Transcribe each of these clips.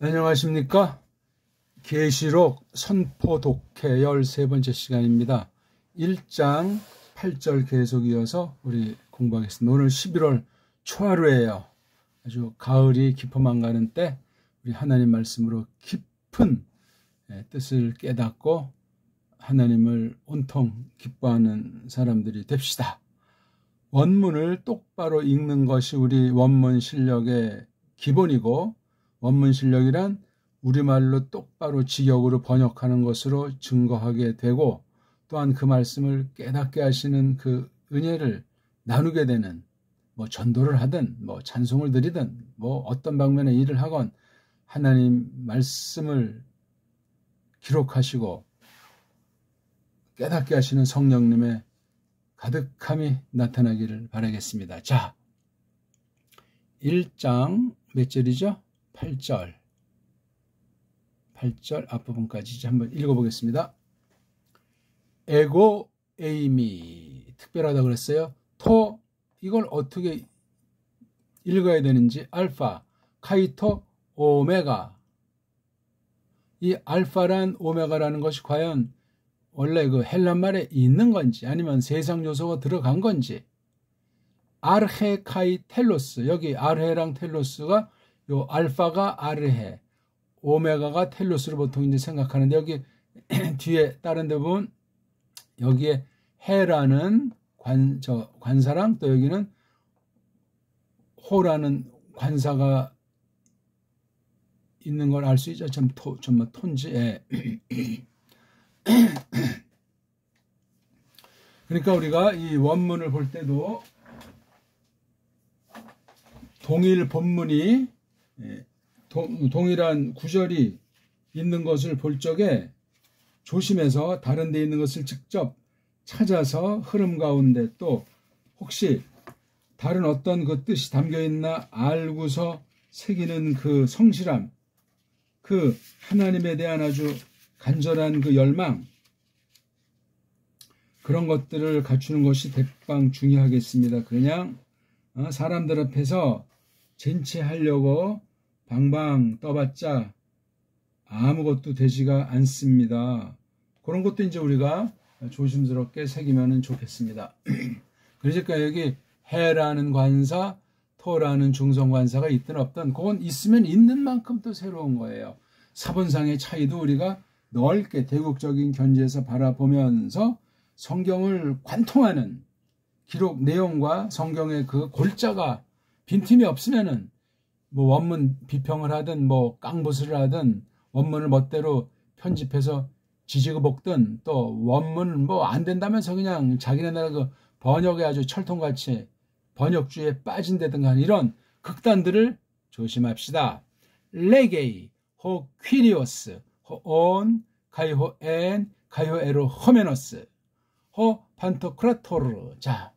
안녕하십니까? 계시록 선포 독해 13번째 시간입니다. 1장 8절 계속 이어서 우리 공부하겠습니다. 오늘 11월 초하루예요. 아주 가을이 깊어만 가는 때 우리 하나님 말씀으로 깊은 뜻을 깨닫고 하나님을 온통 기뻐하는 사람들이 됩시다. 원문을 똑바로 읽는 것이 우리 원문 실력의 기본이고, 원문 실력이란 우리말로 똑바로 직역으로 번역하는 것으로 증거하게 되고, 또한 그 말씀을 깨닫게 하시는 그 은혜를 나누게 되는, 전도를 하든 찬송을 드리든 어떤 방면의 일을 하건 하나님 말씀을 기록하시고 깨닫게 하시는 성령님의 가득함이 나타나기를 바라겠습니다. 자, 1장 몇 절이죠? 8절 앞부분까지 한번 읽어보겠습니다. 에고 에이미, 특별하다 그랬어요. 토, 이걸 어떻게 읽어야 되는지, 알파, 카이토, 오메가. 이 알파란 오메가라는 것이 과연 원래 그 헬란말에 있는 건지 아니면 세상 요소가 들어간 건지. 아르헤 카이 텔로스, 여기 아르헤랑 텔로스가, 요 알파가 아르헤, 오메가가 텔로스로 보통 이제 생각하는데, 여기 뒤에 다른 데 보면 여기에 헤라는 관사랑 또 여기는 호라는 관사가 있는 걸 알 수 있죠. 톤지. 예. 그러니까 우리가 이 원문을 볼 때도 동일 본문이 동일한 구절이 있는 것을 볼 적에 조심해서 다른 데 있는 것을 직접 찾아서 흐름 가운데 또 혹시 다른 어떤 그 뜻이 담겨 있나 알고서 새기는 그 성실함, 그 하나님에 대한 아주 간절한 그 열망, 그런 것들을 갖추는 것이 대빵 중요하겠습니다. 그냥 사람들 앞에서 젠치하려고 방방 떠봤자 아무것도 되지가 않습니다. 그런 것도 이제 우리가 조심스럽게 새기면 좋겠습니다. 그러니까 여기 해라는 관사, 토라는 중성관사가 있든 없든 그건 있으면 있는 만큼 또 새로운 거예요. 사본상의 차이도 우리가 넓게 대국적인 견지에서 바라보면서 성경을 관통하는 기록 내용과 성경의 그 골자가 빈틈이 없으면은 원문 비평을 하든 깡부스를 하든 원문을 멋대로 편집해서 지지고 볶든 또 원문 안 된다면서 그냥 자기네 나라 그 번역에 아주 철통같이 번역주의에 빠진다든가 이런 극단들을 조심합시다. 레게이, 호 퀴리오스, 호 온, 가이호 엔, 가이호 에로 호메노스, 호 판토크라토르. 자,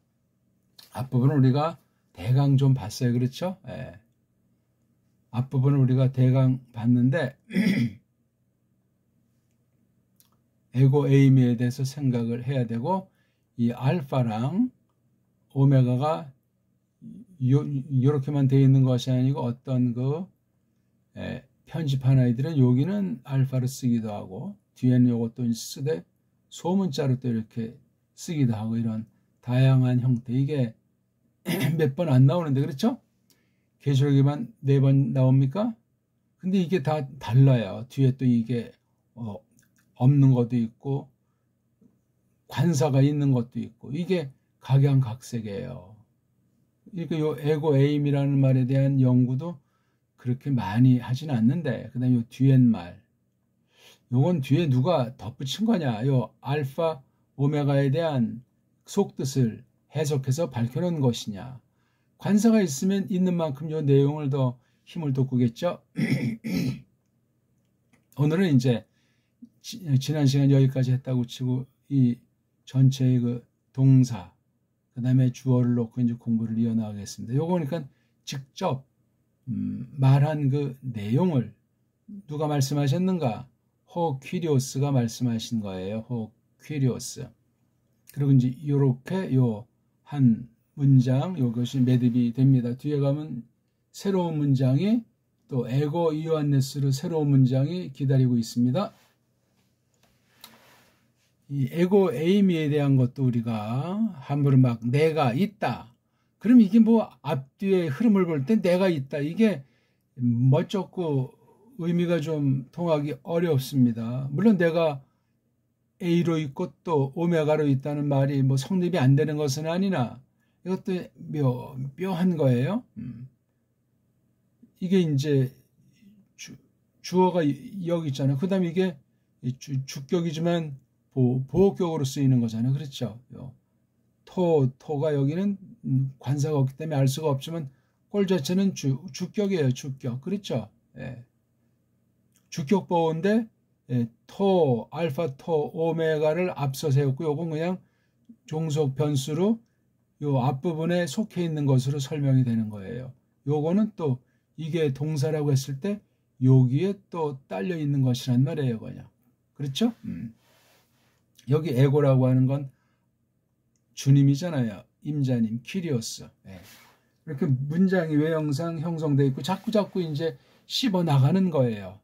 앞부분을 우리가 대강 좀 봤어요. 그렇죠? 예. 앞부분을 우리가 대강 봤는데 에고 에이미에 대해서 생각을 해야 되고, 이 알파랑 오메가가 이렇게만 되어 있는 것이 아니고 어떤 그 편집한 아이들은 여기는 알파를 쓰기도 하고 뒤에는 요것도 쓰되 소문자로 또 이렇게 쓰기도 하고, 이런 다양한 형태, 이게 몇 번 안 나오는데 그렇죠? 계시록에만 4번 나옵니까? 근데 이게 다 달라요. 뒤에 또 이게 없는 것도 있고 관사가 있는 것도 있고, 이게 각양각색이에요. 그러니까 요 에고 에임이라는 말에 대한 연구도 그렇게 많이 하진 않는데, 그 다음에 요 뒤엔 말, 요건 뒤에 누가 덧붙인 거냐, 요 알파 오메가에 대한 속뜻을 해석해서 밝혀놓은 것이냐. 관사가 있으면 있는 만큼 요 내용을 더 힘을 돋구겠죠. 오늘은 이제 지난 시간 여기까지 했다고 치고 이 전체의 그 동사, 그 다음에 주어를 놓고 이제 공부를 이어나가겠습니다. 요거 보니까 직접 말한 그 내용을 누가 말씀하셨는가? 호 퀴리오스가 말씀하신 거예요. 호 퀴리오스. 그리고 이제 요렇게 요 한 문장, 요것이 매듭이 됩니다. 뒤에 가면 새로운 문장이 또 에고 이오안네스로 새로운 문장이 기다리고 있습니다. 이 에고 에이미에 대한 것도 우리가 함부로 막 내가 있다. 그럼 이게 뭐 앞뒤의 흐름을 볼 때 내가 있다. 이게 멋쩍고 의미가 좀 통하기 어렵습니다. 물론 내가 A로 있고 또 오메가로 있다는 말이 뭐 성립이 안 되는 것은 아니나 이것도 묘한 거예요. 이게 이제 주어가 여기 있잖아요. 그 다음에 이게 주격이지만 보호격으로 쓰이는 거잖아요. 그렇죠? 토가 여기는 관사가 없기 때문에 알 수가 없지만 꼴 자체는 주격이에요. 주격. 그렇죠? 예. 주격 보호인데 토, 알파, 토, 오메가를 앞서 세웠고 요건 그냥 종속 변수로 요 앞부분에 속해 있는 것으로 설명이 되는 거예요. 요거는 또 이게 동사라고 했을 때 여기에 또 딸려 있는 것이란 말이에요. 그냥. 그렇죠? 여기 에고라고 하는 건 주님이잖아요. 임자님, 키리오스. 예. 이렇게 문장이 외형상 형성되어 있고 자꾸 이제 씹어 나가는 거예요.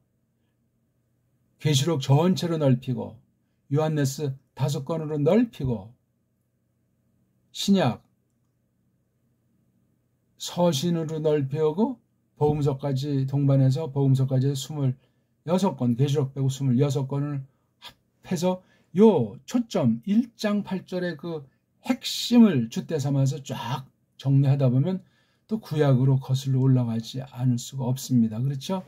계시록 전체로 넓히고 요한네스 5권으로 넓히고 신약 서신으로 넓혀오고 복음서까지 동반해서 복음서까지 26권, 계시록 빼고 26권을 합해서 요 초점 1장 8절의 그 핵심을 줏대 삼아서 쫙 정리하다 보면 또 구약으로 거슬러 올라가지 않을 수가 없습니다. 그렇죠?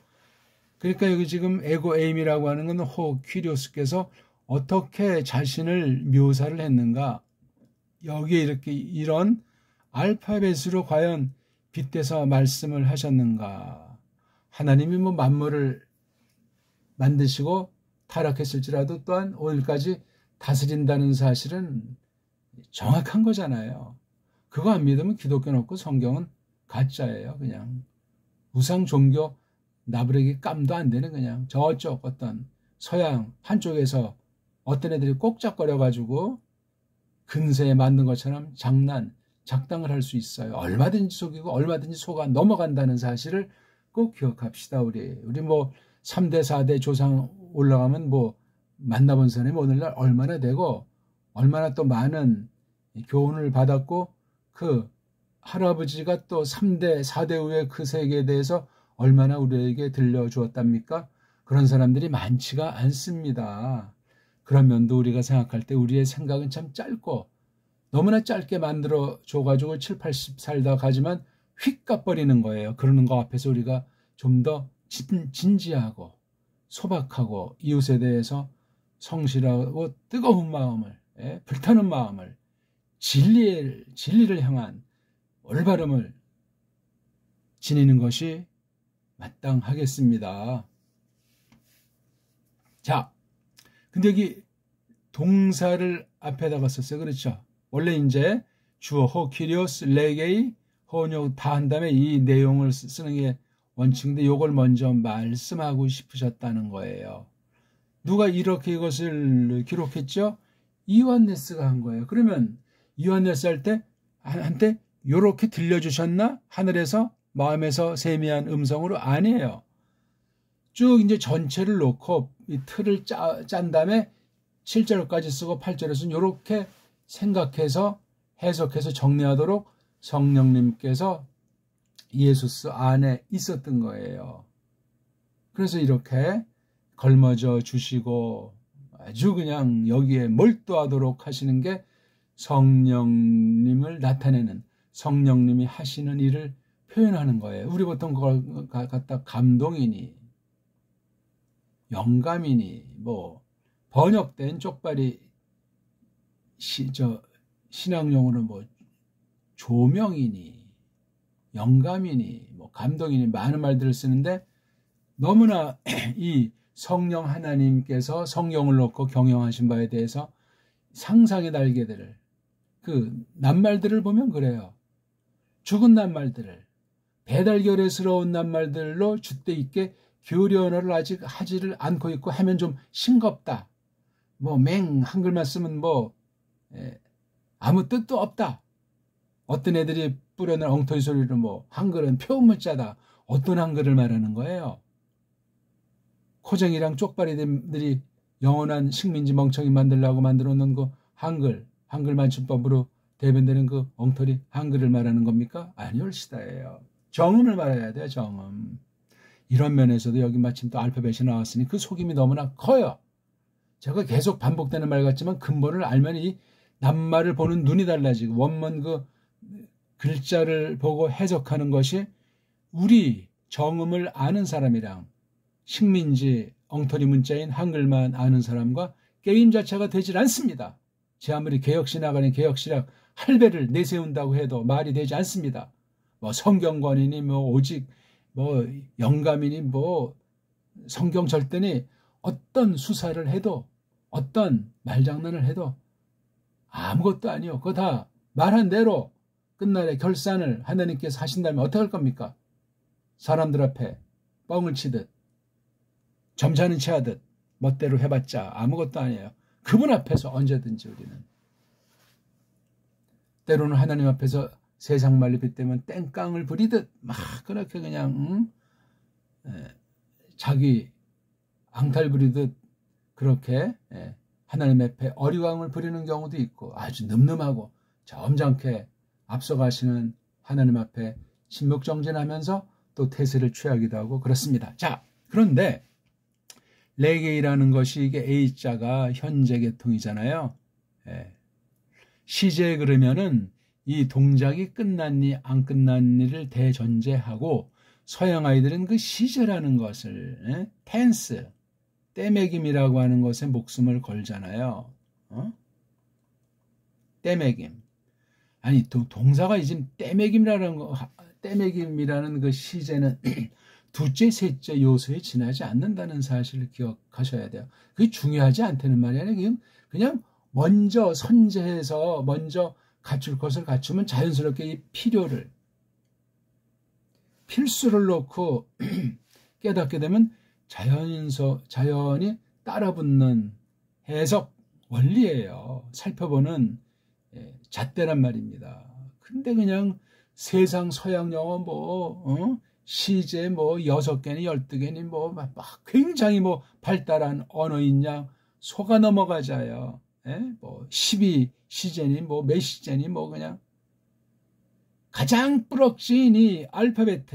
그러니까 여기 지금 에고 에임이라고 하는 건 퀴리오스께서 어떻게 자신을 묘사를 했는가? 여기에 이렇게 이런 알파벳으로 과연 빗대서 말씀을 하셨는가? 하나님이 뭐 만물을 만드시고 타락했을지라도 또한 오늘까지 다스린다는 사실은 정확한 거잖아요. 그거 안 믿으면 기독교는 없고 성경은 가짜예요. 그냥 우상 종교 나부르기 깜도 안 되는 그냥 저쪽 어떤 서양 한쪽에서 어떤 애들이 꼭짝거려가지고 근세에 만든 것처럼 작당을 할 수 있어요. 얼마든지 속이고 얼마든지 속아 넘어간다는 사실을 꼭 기억합시다. 우리 뭐 3대 4대 조상 올라가면 뭐 만나본 사람이 오늘날 얼마나 되고 얼마나 또 많은 교훈을 받았고 그 할아버지가 또 3대 4대 후에 그 세계에 대해서 얼마나 우리에게 들려주었답니까? 그런 사람들이 많지가 않습니다. 그런 면도 우리가 생각할 때 우리의 생각은 참 짧고 너무나 짧게 만들어 줘가지고 7, 80 살다 가지만 휙 가버리는 거예요. 그러는 거 앞에서 우리가 좀 더 진지하고 소박하고 이웃에 대해서 성실하고 뜨거운 마음을 불타는 마음을 진리를 향한 올바름을 지니는 것이 마땅하겠습니다. 자, 근데 여기 동사를 앞에다가 썼어요. 그렇죠? 원래 이제 주어 호키리오스 레게이 혼용 다 한 다음에 이 내용을 쓰는 게 원칙인데 이걸 먼저 말씀하고 싶으셨다는 거예요. 누가 이렇게 이것을 기록했죠? 이완네스가 한 거예요. 그러면 이완네스 할 때 한테 이렇게 들려주셨나? 하늘에서 마음에서 세미한 음성으로 아니에요. 쭉 이제 전체를 놓고 이 틀을 짠 다음에 7절까지 쓰고 8절에서는 이렇게 생각해서 해석해서 정리하도록 성령님께서 예수스 안에 있었던 거예요. 그래서 이렇게 걸머져 주시고 아주 그냥 여기에 몰두하도록 하시는 게 성령님을 나타내는 성령님이 하시는 일을 표현하는 거예요. 우리 보통 그걸 갖다 감동이니 영감이니 뭐 번역된 쪽발이 신앙용어로 뭐 조명이니 영감이니 뭐 감동이니 많은 말들을 쓰는데 너무나 이 성령 하나님께서 성령을 놓고 경영하신 바에 대해서 상상의 날개들을 그 낱말들을 보면 그래요. 죽은 낱말들을 배달결의스러운 낱말들로 줏대 있게 교련어를 아직 하지를 않고 있고 하면 좀 싱겁다. 뭐 한글만 쓰면 뭐 아무 뜻도 없다. 어떤 애들이 뿌려낸 엉터리 소리로 뭐 한글은 표문자다. 어떤 한글을 말하는 거예요? 코쟁이랑 쪽발이들이 영원한 식민지 멍청이 만들려고 만들어 놓은 그 한글 맞춤법으로 대변되는 그 엉터리 한글을 말하는 겁니까? 아니올시다예요. 정음을 말해야 돼요. 정음. 이런 면에서도 여기 마침 또 알파벳이 나왔으니 그 속임이 너무나 커요. 제가 계속 반복되는 말 같지만 근본을 알면 이 낱말을 보는 눈이 달라지고 원문 그 글자를 보고 해석하는 것이 우리 정음을 아는 사람이랑 식민지 엉터리 문자인 한글만 아는 사람과 게임 자체가 되질 않습니다. 제 아무리 개혁신학아닌 개혁신학 할배를 내세운다고 해도 말이 되지 않습니다. 뭐 성경관이니 뭐 오직 뭐 영감이니 뭐 성경 절대니 어떤 수사를 해도 어떤 말장난을 해도 아무것도 아니요. 그거 다 말한 대로 끝날에 결산을 하나님께서 하신다면 어떻게 할 겁니까? 사람들 앞에 뻥을 치듯 점잖은 체하듯 멋대로 해봤자 아무것도 아니에요. 그분 앞에서 언제든지 우리는 때로는 하나님 앞에서 세상 말로 빗대면 땡깡을 부리듯 막 그렇게 그냥 자기 앙탈 부리듯 그렇게 하나님 앞에 어리광을 부리는 경우도 있고 아주 늠름하고 점잖게 앞서가시는 하나님 앞에 침묵정진하면서 또 태세를 취하기도 하고 그렇습니다. 자, 그런데 레게이라는 것이 이게 A자가 현재 계통이잖아요. 시제에 그러면은 이 동작이 끝났니 안 끝났니를 대전제하고 서양 아이들은 그 시제라는 것을 텐스, 떼매김이라고 하는 것에 목숨을 걸잖아요. 떼매김. 아니 동사가 지금 떼매김이라는 그 시제는 둘째, 셋째 요소에 지나지 않는다는 사실을 기억하셔야 돼요. 그게 중요하지 않다는 말이 아니라 그냥 먼저 선제해서 먼저 갖출 것을 갖추면 자연스럽게 이 필수를 놓고 깨닫게 되면 자연히 따라붙는 해석 원리예요. 살펴보는 잣대란 말입니다. 근데 그냥 세상 서양 영어 시제 6개니 12개니 막 굉장히 발달한 언어인 양 속아 넘어가자요. 12시제니 몇 시제니 그냥 가장 뿌럭지인 이 알파벳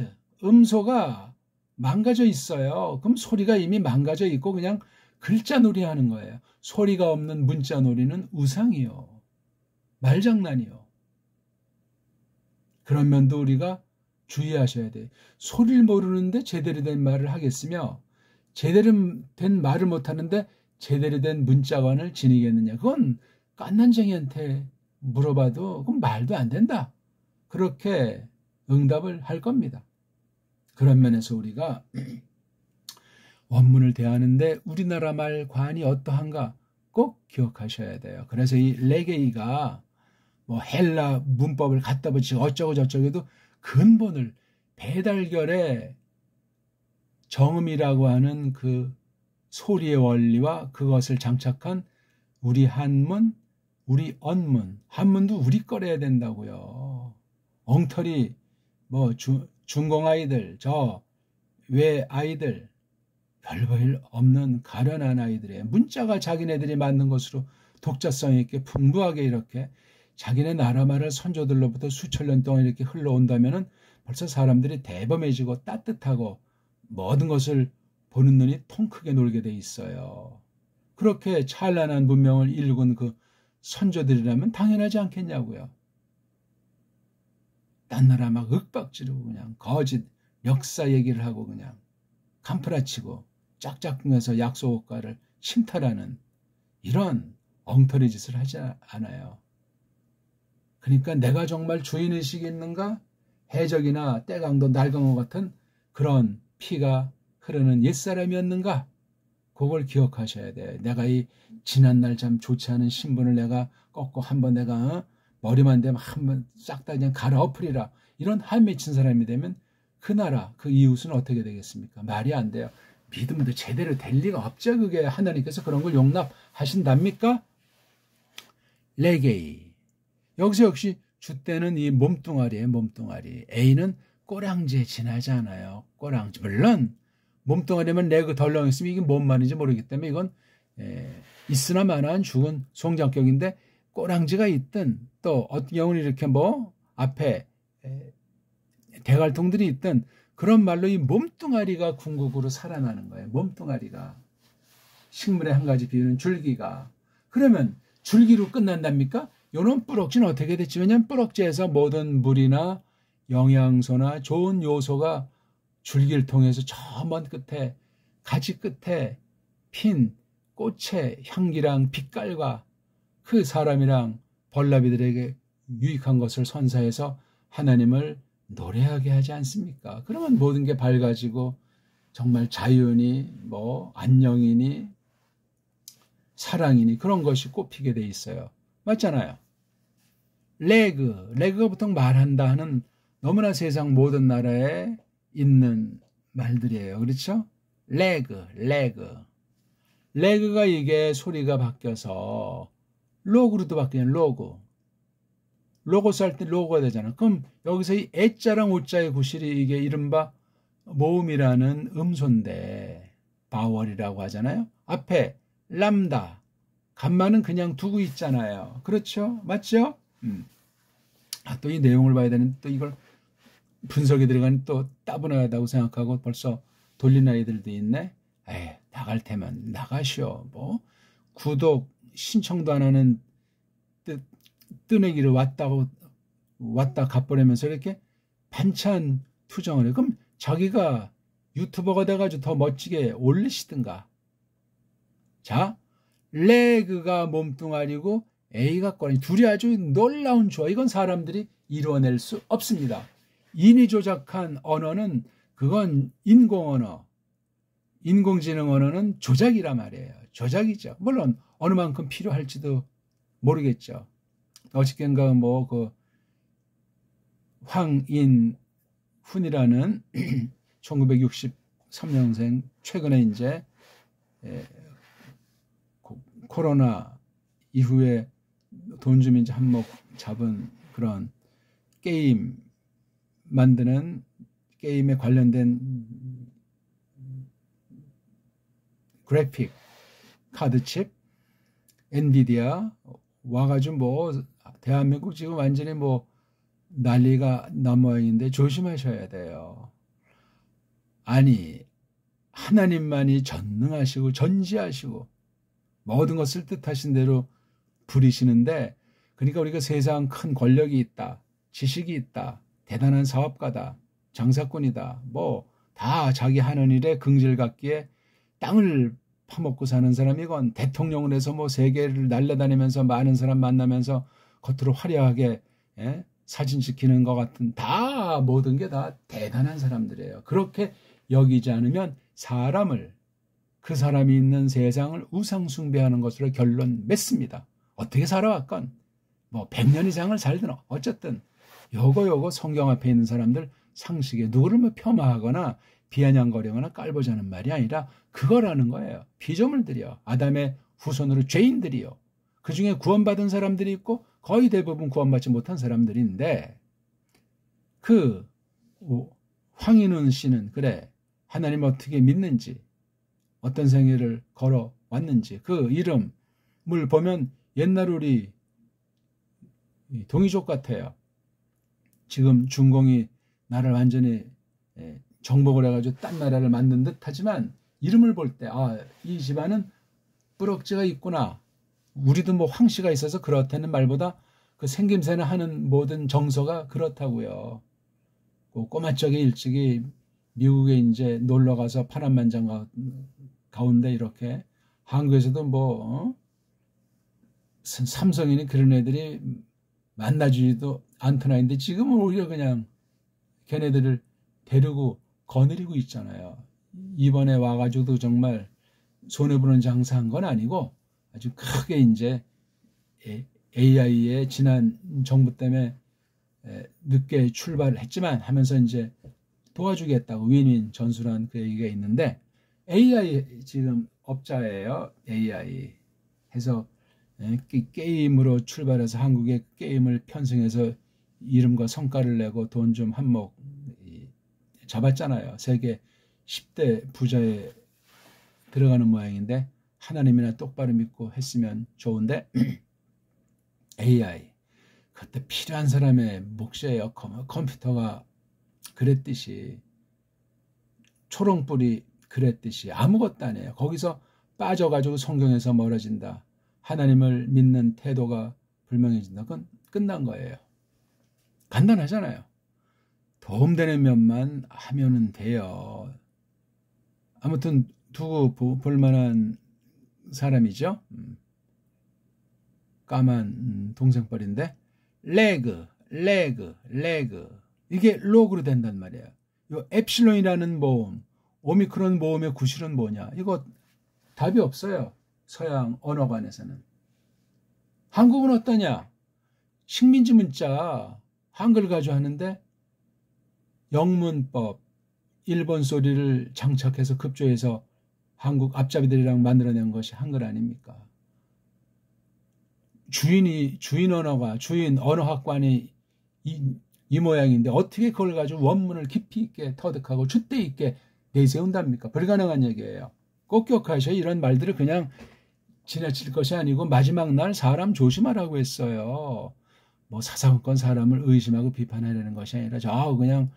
음소가 망가져 있어요. 그럼 소리가 이미 망가져 있고 그냥 글자 놀이 하는 거예요. 소리가 없는 문자 놀이는 우상이요. 말장난이요. 그런 면도 우리가 주의하셔야 돼요. 소리를 모르는데 제대로 된 말을 하겠으며 제대로 된 말을 못하는데 제대로 된 문자관을 지니겠느냐. 그건 깐난쟁이한테 물어봐도 그건 말도 안 된다. 그렇게 응답을 할 겁니다. 그런 면에서 우리가 원문을 대하는데 우리나라 말관이 어떠한가 꼭 기억하셔야 돼요. 그래서 이 레게이가 헬라 문법을 갖다 붙이고 어쩌고 저쩌고 해도 근본을 배달결의 정음이라고 하는 그 소리의 원리와 그것을 장착한 우리 한문, 우리 언문, 한문도 우리 거래야 된다고요. 엉터리 중공 아이들, 외 아이들, 별볼 없는 가련한 아이들의 문자가 자기네들이 만든 것으로 독자성 있게 풍부하게 이렇게 자기네 나라 말을 선조들로부터 수천 년 동안 이렇게 흘러온다면은 벌써 사람들이 대범해지고 따뜻하고 모든 것을 보는 눈이 통 크게 놀게 돼 있어요. 그렇게 찬란한 문명을 일군 그 선조들이라면 당연하지 않겠냐고요. 딴 나라 막 윽박지르고 그냥 거짓 역사 얘기를 하고 그냥 간프라치고 짝짝꿍해서 약소국가를 침탈하는 이런 엉터리 짓을 하지 않아요. 그러니까 내가 정말 주인의식이 있는가? 해적이나 떼강도 날강호 같은 그런 피가 흐르는 옛사람이었는가? 그걸 기억하셔야 돼. 내가 이 지난날 참 좋지 않은 신분을 내가 꺾고 한번 내가 머리만 대면 한번 싹 다 그냥 갈아엎으리라. 이런 한 맺힌 사람이 되면 그 나라, 그 이웃은 어떻게 되겠습니까? 말이 안 돼요. 믿음도 제대로 될 리가 없죠. 그게 하나님께서 그런 걸 용납하신답니까? 레게이. 여기서 역시 주때는 이 몸뚱아리예요. 몸뚱아리. A는 꼬랑지에 지나지 않아요. 꼬랑지. 물론 몸뚱아리면 레그 덜렁 있으면 이게 뭔 말인지 모르기 때문에 이건 있으나 마나한 죽은 송장격인데, 꼬랑지가 있든 또 어떤 경우는 이렇게 뭐 앞에 대갈통들이 있든 그런 말로 이 몸뚱아리가 궁극으로 살아나는 거예요. 몸뚱아리가. 식물의 한 가지 비유는 줄기가. 그러면 줄기로 끝난답니까? 요런 뿌럭지는 어떻게 됐지? 왜냐하면 뿌럭지에서 모든 물이나 영양소나 좋은 요소가 줄기를 통해서 저 먼 끝에, 가지 끝에 핀 꽃의 향기랑 빛깔과 그 사람이랑 벌나비들에게 유익한 것을 선사해서 하나님을 노래하게 하지 않습니까? 그러면 모든 게 밝아지고 정말 자연이 뭐 안녕이니 사랑이니 그런 것이 꽃피게 돼 있어요. 맞잖아요. 레그가 보통 말한다 하는 너무나 세상 모든 나라에 있는 말들이에요. 그렇죠? 레그가 이게 소리가 바뀌어서 로그로도 바뀌는 로고 쌀 때 로고가 되잖아. 그럼 여기서 이 애자랑 오자의 구실이 이게 이른바 모음이라는 음소인데 바월이라고 하잖아요. 앞에 람다, 감마는 그냥 두고 있잖아요. 그렇죠? 맞죠? 또 이 내용을 봐야 되는데 또 이걸 분석에 들어가니 또 따분하다고 생각하고 벌써 돌린 아이들도 있네. 에이, 나갈 테면 나가시오. 뭐 구독 신청도 안 하는 뜨내기를 왔다 갚으려면서 이렇게 반찬 투정을 해. 그럼 자기가 유튜버가 돼가지고 더 멋지게 올리시든가. 자, 레그가 몸뚱아리고 A가 꼬리, 둘이 아주 놀라운 조화. 이건 사람들이 이루어낼 수 없습니다. 인위 조작한 언어는 그건 인공언어, 인공지능 언어는 조작이란 말이에요. 조작이죠. 물론 어느 만큼 필요할지도 모르겠죠. 어저께인가 뭐 그 황인훈이라는 1963년생 최근에 이제 코로나 이후에 돈 주면 이제 한몫 잡은 그런 게임 만드는 게임에 관련된 그래픽 카드칩 엔비디아 와가지고 뭐 대한민국 지금 완전히 뭐 난리가 난모양인데 조심하셔야 돼요. 아니 하나님만이 전능하시고 전지하시고 모든 것을 뜻하신 대로 부리시는데, 그러니까 우리가 세상 큰 권력이 있다, 지식이 있다, 대단한 사업가다, 장사꾼이다, 뭐 다 자기 하는 일에 긍지를 갖기에 땅을 파먹고 사는 사람이건 대통령을 해서 뭐 세계를 날아다니면서 많은 사람 만나면서 겉으로 화려하게 사진 찍히는 것 같은, 다 모든 게 다 대단한 사람들이에요. 그렇게 여기지 않으면 사람을, 그 사람이 있는 세상을 우상 숭배하는 것으로 결론 맺습니다. 어떻게 살아왔건 뭐 100년 이상을 살든 어쨌든 요거 성경 앞에 있는 사람들 상식에 누구를 뭐 폄하하거나 비아냥거리거나 깔보자는 말이 아니라 그거라는 거예요. 피조물들이요. 아담의 후손으로 죄인들이요. 그중에 구원받은 사람들이 있고 거의 대부분 구원받지 못한 사람들인데, 그 황인훈 씨는 그래 하나님 어떻게 믿는지, 어떤 생애를 걸어왔는지 그 이름을 보면 옛날 우리 동이족 같아요. 지금 중공이 나를 완전히 정복을 해가지고 딴 나라를 만든 듯 하지만 이름을 볼 때 이 집안은 뿌럭지가 있구나. 우리도 뭐 황씨가 있어서 그렇다는 말보다 그 생김새나 하는 모든 정서가 그렇다고요. 그 꼬마적에 일찍이 미국에 이제 놀러 가서 파란만장 가운데 이렇게 한국에서도 뭐 삼성이니 그런 애들이 만나주지도 않던 아이인데 지금은 오히려 그냥 걔네들을 데리고 거느리고 있잖아요. 이번에 와가지고도 정말 손해보는 장사한 건 아니고 아주 크게 이제 AI의 지난 정부 때문에 늦게 출발을 했지만 하면서 이제 도와주겠다고 윈윈 전술한 그 얘기가 있는데, AI 지금 업자예요. AI 해서 게임으로 출발해서 한국의 게임을 편성해서 이름과 성과를 내고 돈 좀 한몫 잡았잖아요. 세계 10대 부자에 들어가는 모양인데 하나님이나 똑바로 믿고 했으면 좋은데 AI 그때 필요한 사람의 몫이에요. 컴퓨터가 그랬듯이 초롱불이 그랬듯이 아무것도 아니에요. 거기서 빠져가지고 성경에서 멀어진다. 하나님을 믿는 태도가 불명해진다. 그건 끝난 거예요. 간단하잖아요. 도움되는 면만 하면은 돼요. 아무튼 두고 볼만한 사람이죠. 까만 동생뻘인데 레그 이게 로그로 된단 말이에요. 이 엡실론이라는 모음, 오미크론 모음의 구실은 뭐냐? 이거 답이 없어요. 서양 언어관에서는. 한국은 어떠냐? 식민지 문자 한글 가지고 하는데 영문법 일본 소리를 장착해서 급조해서 한국 앞잡이들이랑 만들어낸 것이 한글 아닙니까? 주인 언어학관이 이 모양인데 어떻게 그걸 가지고 원문을 깊이 있게 터득하고 줏대 있게 내세운답니까? 불가능한 얘기예요. 꼭 기억하셔야 이런 말들을 그냥 지나칠 것이 아니고 마지막 날 사람 조심하라고 했어요. 뭐 사사건건 사람을 의심하고 비판하려는 것이 아니라 그냥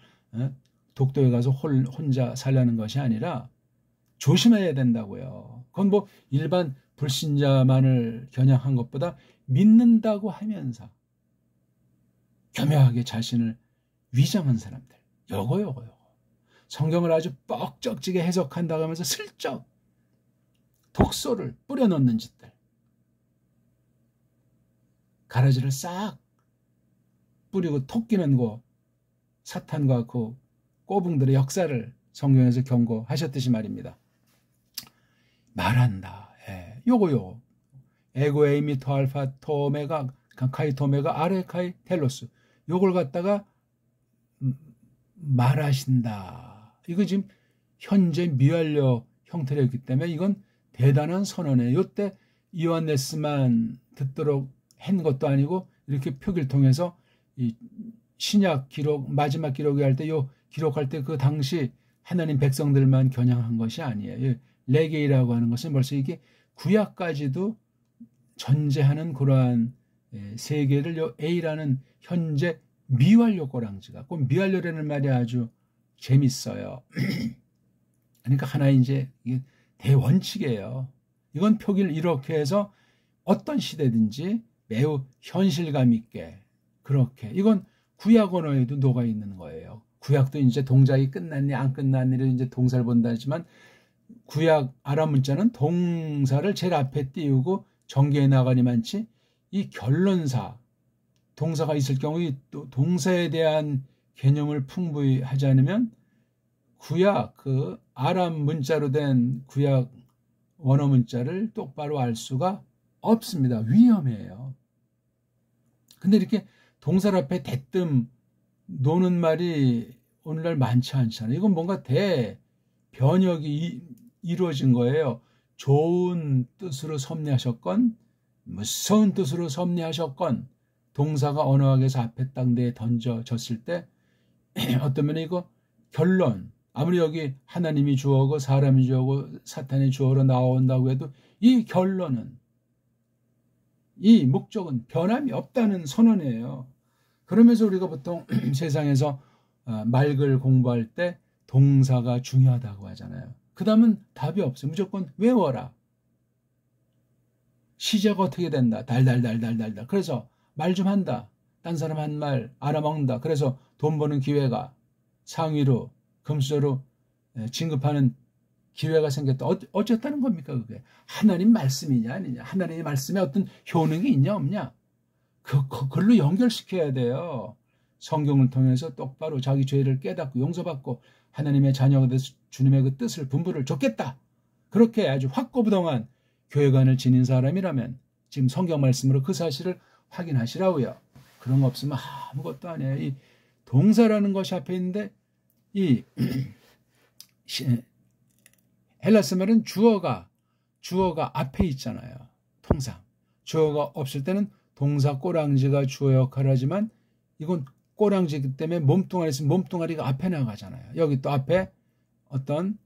독도에 가서 혼자 살라는 것이 아니라 조심해야 된다고요. 그건 뭐 일반 불신자만을 겨냥한 것보다 믿는다고 하면서 교묘하게 자신을 위장한 사람들. 요거. 성경을 아주 뻑적지게 해석한다고 하면서 슬쩍 독소를 뿌려놓는 짓들. 가라지를 싹 뿌리고 토끼는 거 사탄과 그 꼬붕들의 역사를 성경에서 경고하셨듯이 말입니다. 말한다. 요거. 에고 에이미 토 알파 토 오메가 카이 토 오메가 아레 카이 텔로스. 요걸 갖다가 말하신다. 이거 지금 현재 미완료 형태였기 때문에 이건 대단한 선언이에요. 요때 이완네스만 듣도록 한 것도 아니고 이렇게 표기를 통해서 이 신약 기록 마지막 기록을 할 때 요 기록할 때 그 당시 하나님 백성들만 겨냥한 것이 아니에요. 레게이라고 하는 것은 벌써 이게 구약까지도 전제하는 그러한 세계를 요 A라는 현재 미완료 꼬랑지가 꼭 미완료라는 말이 아주 재밌어요. 그러니까 하나의 이제 이게 대원칙이에요. 이건 표기를 이렇게 해서 어떤 시대든지 매우 현실감 있게 그렇게 이건 구약 언어에도 녹아 있는 거예요. 구약도 이제 동작이 끝났니 안 끝났니를 이제 동사를 본다 하지만 구약 아람 문자는 동사를 제일 앞에 띄우고 전개해 나가니만치 이 결론사 동사가 있을 경우 이 동사에 대한 개념을 풍부히 하지 않으면 구약 그 아람 문자로 된 구약 원어 문자를 똑바로 알 수가 없습니다. 위험해요. 근데 이렇게 동사 앞에 대뜸 노는 말이 오늘날 많지 않잖아요. 이건 뭔가 대변역이 이루어진 거예요. 좋은 뜻으로 섭리하셨건 무서운 뜻으로 섭리하셨건 동사가 언어학에서 앞에 땅대에 던져졌을 때 어떤 면에 이거 결론 아무리 여기 하나님이 주어고 사람이 주어고 사탄이 주어로 나온다고 해도 이 결론은 이 목적은 변함이 없다는 선언이에요. 그러면서 우리가 보통 세상에서 말글 공부할 때 동사가 중요하다고 하잖아요. 그 다음은 답이 없어요. 무조건 외워라. 시제가 어떻게 된다. 달달달달달달. 그래서 말 좀 한다. 딴 사람 한 말 알아먹는다. 그래서 돈 버는 기회가 상위로 금수저로 진급하는 기회가 생겼다. 어쨌다는 겁니까 그게? 하나님 말씀이냐 아니냐. 하나님의 말씀에 어떤 효능이 있냐 없냐. 그걸로 연결시켜야 돼요. 성경을 통해서 똑바로 자기 죄를 깨닫고 용서받고 하나님의 자녀가 돼서 주님의 그 뜻을 분부를 줬겠다. 그렇게 아주 확고부동한 교회관을 지닌 사람이라면 지금 성경 말씀으로 그 사실을 확인하시라고요. 그런 거 없으면 아무것도 아니에요. 이 동사라는 것이 앞에 있는데 이 헬라스 말은 주어가 앞에 있잖아요. 통상 주어가 없을 때는 동사 꼬랑지가 주어 역할을 하지만 이건 꼬랑지기 때문에 몸뚱아리 있으면 몸뚱아리가 앞에 나가잖아요. 여기 또 앞에 어떤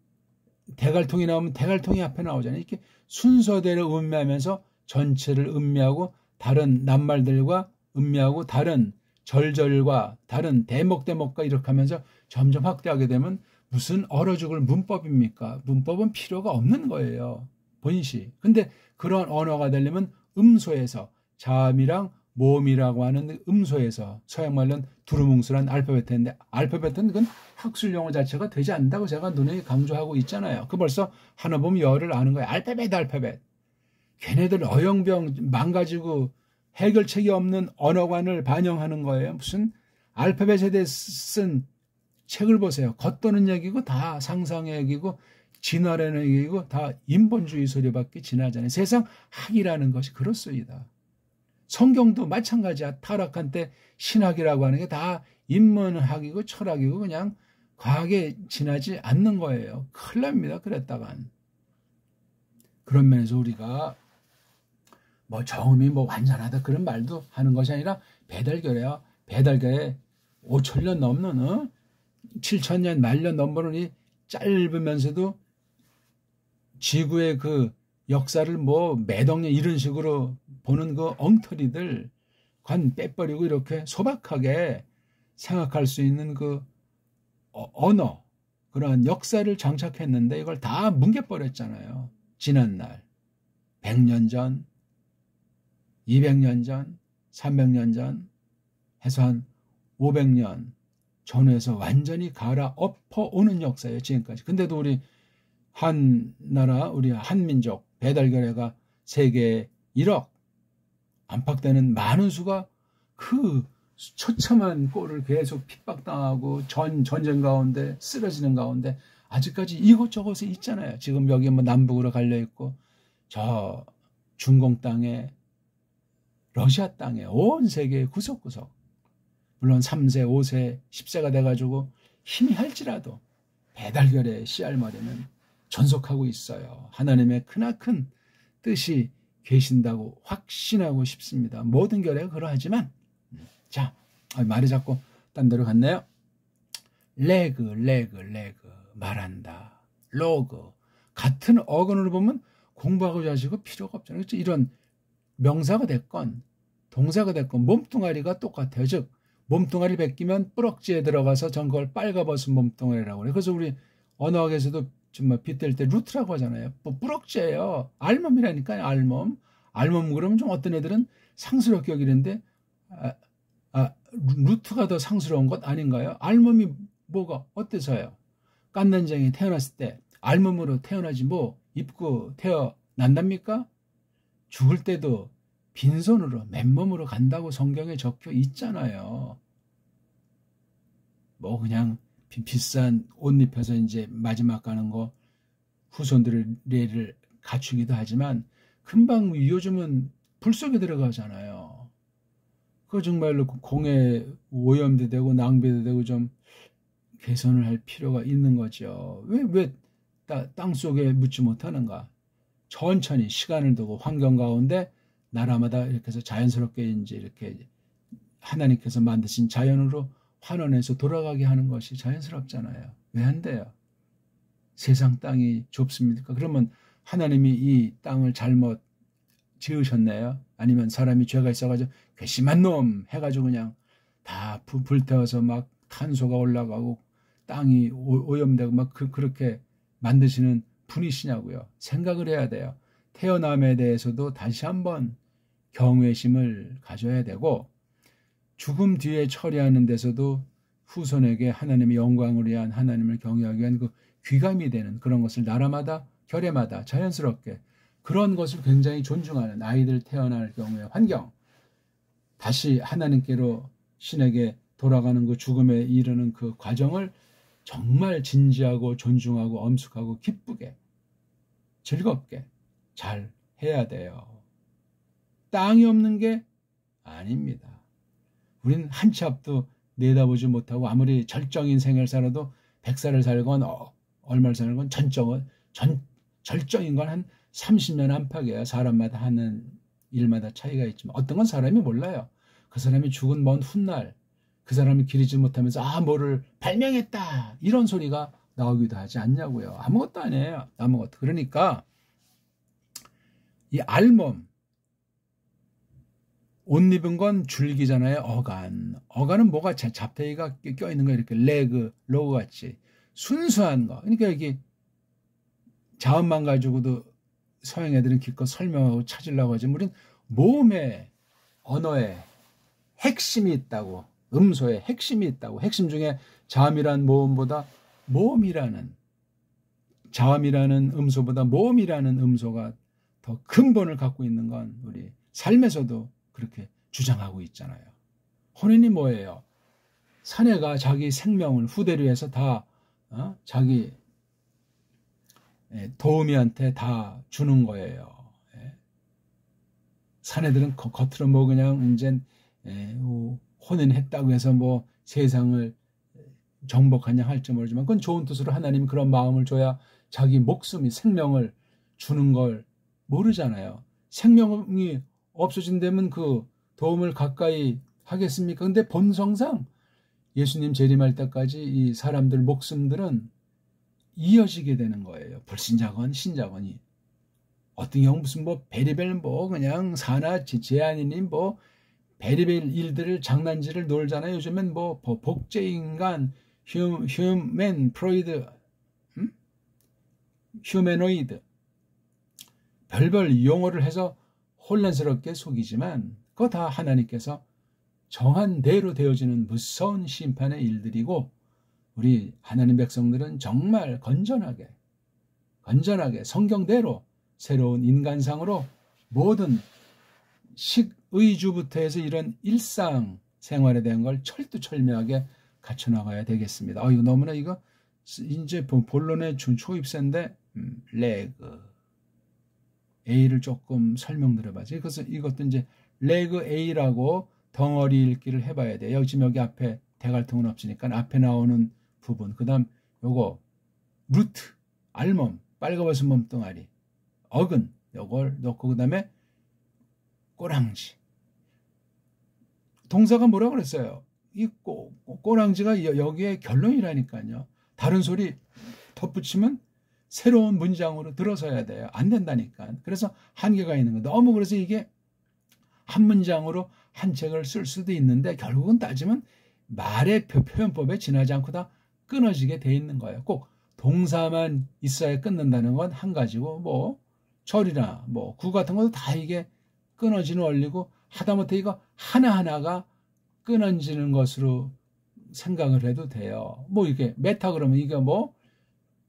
대갈통이 나오면 대갈통이 앞에 나오잖아요. 이렇게 순서대로 음미하면서 전체를 음미하고 다른 낱말들과 음미하고 다른 절절과 다른 대목대목과 이렇게 하면서 점점 확대하게 되면 무슨 얼어 죽을 문법입니까? 문법은 필요가 없는 거예요. 본시. 근데 그런 언어가 되려면 음소에서 자음이랑 모음이라고 하는 음소에서 서양 말로는 두루뭉술한 알파벳인데 알파벳은 그건 학술 용어 자체가 되지 않는다고 제가 누누이 강조하고 있잖아요. 그 벌써 하나 보면 열을 아는 거예요. 알파벳. 걔네들 어영병 망가지고 해결책이 없는 언어관을 반영하는 거예요. 무슨 알파벳에 대해 쓴 책을 보세요. 겉도는 얘기고 다 상상의 얘기고 진화라는 얘기고 다 인본주의 소리밖에 지나잖아요. 세상 학이라는 것이 그렇소이다. 성경도 마찬가지야. 타락한 때 신학이라고 하는 게 다 인문학이고 철학이고 그냥 과학에 지나지 않는 거예요. 큰일 납니다. 그랬다간. 그런 면에서 우리가 뭐 정음이 뭐 완전하다 그런 말도 하는 것이 아니라 배달결에야 배달결에 5,000년 넘는 7,000년 말년 넘버는 이 짧으면서도 지구의 그 역사를 뭐 매덕 년 이런 식으로 보는 그 엉터리들 관 빼버리고 이렇게 소박하게 생각할 수 있는 그 언어 그러한 역사를 장착했는데 이걸 다 뭉개버렸잖아요. 지난날 100년 전 200년 전 300년 전 해서 한 500년 전후에서 완전히 갈아엎어오는 역사예요. 지금까지. 근데도 우리 한 나라 우리 한민족 배달결례가 세계 1억 안팎되는 많은 수가 그 처참한 꼴을 계속 핍박당하고 전쟁 가운데 쓰러지는 가운데 아직까지 이곳저곳에 있잖아요. 지금 여기 뭐 남북으로 갈려 있고 저 중공 땅에 러시아 땅에 온 세계 구석구석 물론 3세, 5세, 10세가 돼가지고 힘이 할지라도 배달결의 씨알머리는 전속하고 있어요. 하나님의 크나큰 뜻이 계신다고 확신하고 싶습니다. 모든 결례가 그러하지만 자, 말이 자꾸 딴 데로 갔네요. 레그 말한다. 로그 같은 어근으로 보면 공부하고 자시고 필요가 없잖아요. 그렇죠? 이런 명사가 됐건 동사가 됐건 몸뚱아리가 똑같아요. 즉 몸뚱아리 벗기면 뿌럭지에 들어가서 전 그걸 빨가벗은 몸뚱아리라고 그래요. 그래서 우리 언어학에서도 정말 빗댈 때 루트라고 하잖아요. 뭐 뿌럭지예요. 알몸이라니까요. 알몸 그러면 좀 어떤 애들은 상스럽게 여기는데 루트가 더 상스러운 것 아닌가요? 알몸이 뭐가 어때서요? 깐난쟁이 태어났을 때 알몸으로 태어나지 뭐 입고 태어난답니까? 죽을 때도 빈손으로 맨몸으로 간다고 성경에 적혀 있잖아요. 뭐 그냥 비싼 옷 입혀서 이제 마지막 가는 거 후손들을 갖추기도 하지만 금방 요즘은 불 속에 들어가잖아요. 그거 정말로 공에 오염도 되고 낭비도 되고 좀 개선을 할 필요가 있는 거죠. 왜 땅 속에 묻지 못하는가? 천천히 시간을 두고 환경 가운데 나라마다 이렇게 해서 자연스럽게 이제 이렇게 하나님께서 만드신 자연으로 환원해서 돌아가게 하는 것이 자연스럽잖아요. 왜 안 돼요? 세상 땅이 좁습니까? 그러면 하나님이 이 땅을 잘못 지으셨네요? 아니면 사람이 죄가 있어가지고 괘씸한 놈 해가지고 그냥 다 불태워서 막 탄소가 올라가고 땅이 오염되고 막 그렇게 만드시는 분이시냐고요. 생각을 해야 돼요. 태어남에 대해서도 다시 한번 경외심을 가져야 되고 죽음 뒤에 처리하는 데서도 후손에게 하나님의 영광을 위한 하나님을 경외하기 위한 그 귀감이 되는 그런 것을 나라마다 결례마다 자연스럽게 그런 것을 굉장히 존중하는 아이들 태어날 경우의 환경 다시 하나님께로 신에게 돌아가는 그 죽음에 이르는 그 과정을 정말 진지하고 존중하고 엄숙하고 기쁘게 즐겁게 잘 해야 돼요. 땅이 없는 게 아닙니다. 우린 한 치 앞도 내다보지 못하고 아무리 절정인 생을 살아도 100살을 살건 얼마를 살건 절정인 건 한 30년 안팎이에요. 사람마다 하는 일마다 차이가 있지만 어떤 건 사람이 몰라요. 그 사람이 죽은 먼 훗날 그 사람을 기리지 못하면서 뭐를 발명했다 이런 소리가 나오기도 하지 않냐고요. 아무것도 아니에요. 아무것도. 그러니까 이 알몸, 옷 입은 건 줄기잖아요. 어간. 어간은 뭐가 잡탱이가 껴있는 거 이렇게 레그, 로고 같이 순수한 거. 그러니까 여기 자음만 가지고도 서양 애들은 기껏 설명하고 찾으려고 하지. 우린 모음에 언어에 핵심이 있다고. 음소에 핵심이 있다고. 핵심 중에 자음이란 모음보다 모음이라는 자음이라는 음소보다 모음이라는 음소가 더 근본을 갖고 있는 건 우리 삶에서도 그렇게 주장하고 있잖아요. 혼인이 뭐예요? 사내가 자기 생명을 후대를 위해서 다 자기 도우미한테 다 주는 거예요. 사내들은 겉으로 뭐 그냥 이제 혼인했다고 해서 뭐 세상을 정복하냐 할지 모르지만 그건 좋은 뜻으로 하나님이 그런 마음을 줘야 자기 목숨이 생명을 주는 걸 모르잖아요. 생명이 없어진다면 그 도움을 가까이 하겠습니까? 근데 본성상 예수님 재림할 때까지 이 사람들 목숨들은 이어지게 되는 거예요. 불신자건 신자건이. 어떤 경우 무슨 뭐 베리벨 뭐 그냥 사나 제한이니 뭐 베리벨 일들을 장난질을 놀잖아요. 요즘엔 뭐 복제인간, 휴맨 프로이드, 휴메노이드 별별 용어를 해서 혼란스럽게 속이지만 그거 다 하나님께서 정한 대로 되어지는 무서운 심판의 일들이고 우리 하나님 백성들은 정말 건전하게 성경대로 새로운 인간상으로 모든 식의주부터 해서 이런 일상 생활에 대한 걸 철두철미하게 갖춰나가야 되겠습니다. 이거 너무나 이거 이제 본론의 초입세인데 레그 A를 조금 설명드려봐야지. 그래서 이것도 이제 레그 A라고 덩어리 읽기를 해봐야 돼요. 지금 여기 앞에 대갈통은 없으니까 앞에 나오는 부분, 그 다음 요거 루트, 알몸, 빨가벗은 몸뚱아리, 어근 요걸 넣고 그 다음에 꼬랑지. 동사가 뭐라고 그랬어요? 이 꼬랑지가 여기에 결론이라니까요. 다른 소리 덧붙이면 새로운 문장으로 들어서야 돼요. 안 된다니까. 그래서 한계가 있는 거예요. 너무 그래서 이게 한 문장으로 한 책을 쓸 수도 있는데 결국은 따지면 말의 표현법에 지나지 않고 다 끊어지게 돼 있는 거예요. 꼭 동사만 있어야 끊는다는 건 한 가지고 뭐 절이나 뭐 구 같은 것도 다 이게 끊어지는 원리고 하다못해 이거 하나하나가 끊어지는 것으로 생각을 해도 돼요. 뭐 이게 메타 그러면 이게 뭐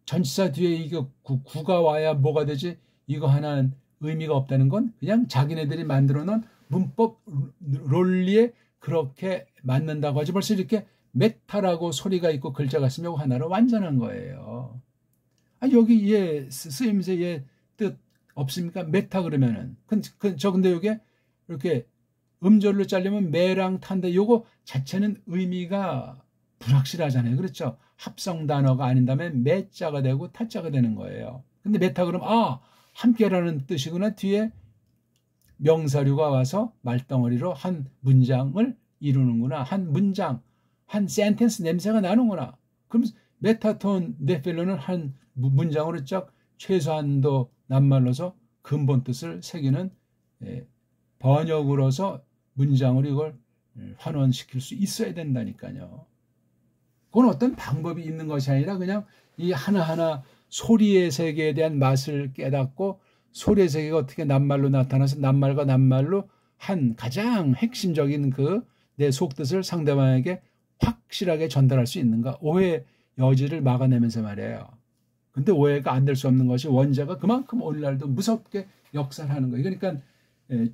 전치사 뒤에 이게 구가 와야 뭐가 되지? 이거 하나는 의미가 없다는 건 그냥 자기네들이 만들어 놓은 문법 론리에 그렇게 맞는다고 하지. 벌써 이렇게 메타라고 소리가 있고 글자가 쓰면 이거 하나로 완전한 거예요. 여기 얘 쓰임새 얘 뜻 없습니까? 메타 그러면은 근데 이게 이렇게 음절로 자르면 매랑 탄데 요거 자체는 의미가 불확실하잖아요. 그렇죠? 합성 단어가 아닌 다음에 매자가 되고 타자가 되는 거예요. 근데 메타 그러면 함께라는 뜻이구나. 뒤에 명사류가 와서 말덩어리로 한 문장을 이루는구나. 한 문장, 한 센텐스 냄새가 나는구나. 그럼 메타톤 네펠로는 한 문장으로 쫙 최소한도 낱말로서 근본 뜻을 새기는 번역으로서 문장으로 이걸 환원시킬 수 있어야 된다니까요. 그건 어떤 방법이 있는 것이 아니라 그냥 이 하나하나 소리의 세계에 대한 맛을 깨닫고 소리의 세계가 어떻게 낱말로 나타나서 낱말과 낱말로 한 가장 핵심적인 그 내 속뜻을 상대방에게 확실하게 전달할 수 있는가. 오해 여지를 막아내면서 말이에요. 근데 오해가 안 될 수 없는 것이 원자가 그만큼 오늘날도 무섭게 역사를 하는 거예요. 그러니까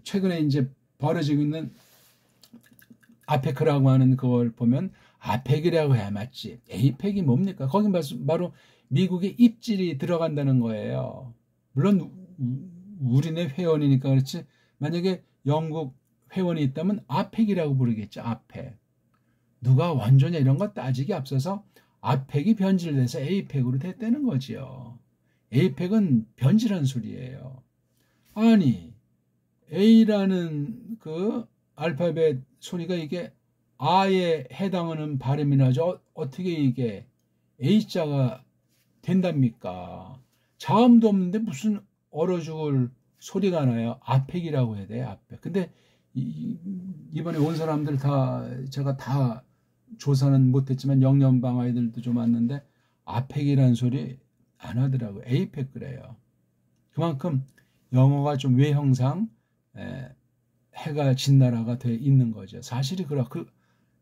최근에 이제 벌어지고 있는 아페크라고 하는 그걸 보면 아펙이라고 해야 맞지. 에이펙이 뭡니까? 거기 바로 미국의 입질이 들어간다는 거예요. 물론 우리네 회원이니까 그렇지. 만약에 영국 회원이 있다면 아펙이라고 부르겠죠. 아펙. 누가 원조냐 이런 거 따지기 앞서서 아펙이 변질돼서 에이펙으로 됐다는 거지요. 에이펙은 변질한 소리예요. 아니 A라는 그 알파벳 소리가 이게 아에 해당하는 발음이나죠. 어떻게 이게 A자가 된답니까? 자음도 없는데 무슨 얼어 죽을 소리가 나요. 아팩이라고 해야 돼요. 아팩. 근데 이번에 온 사람들 다 제가 다 조사는 못했지만 영연방 아이들도 좀 왔는데 아팩이라는 소리 안 하더라고요. 에이팩 그래요. 그만큼 영어가 좀 외형상 해가 진 나라가 돼 있는 거죠. 사실이 그렇.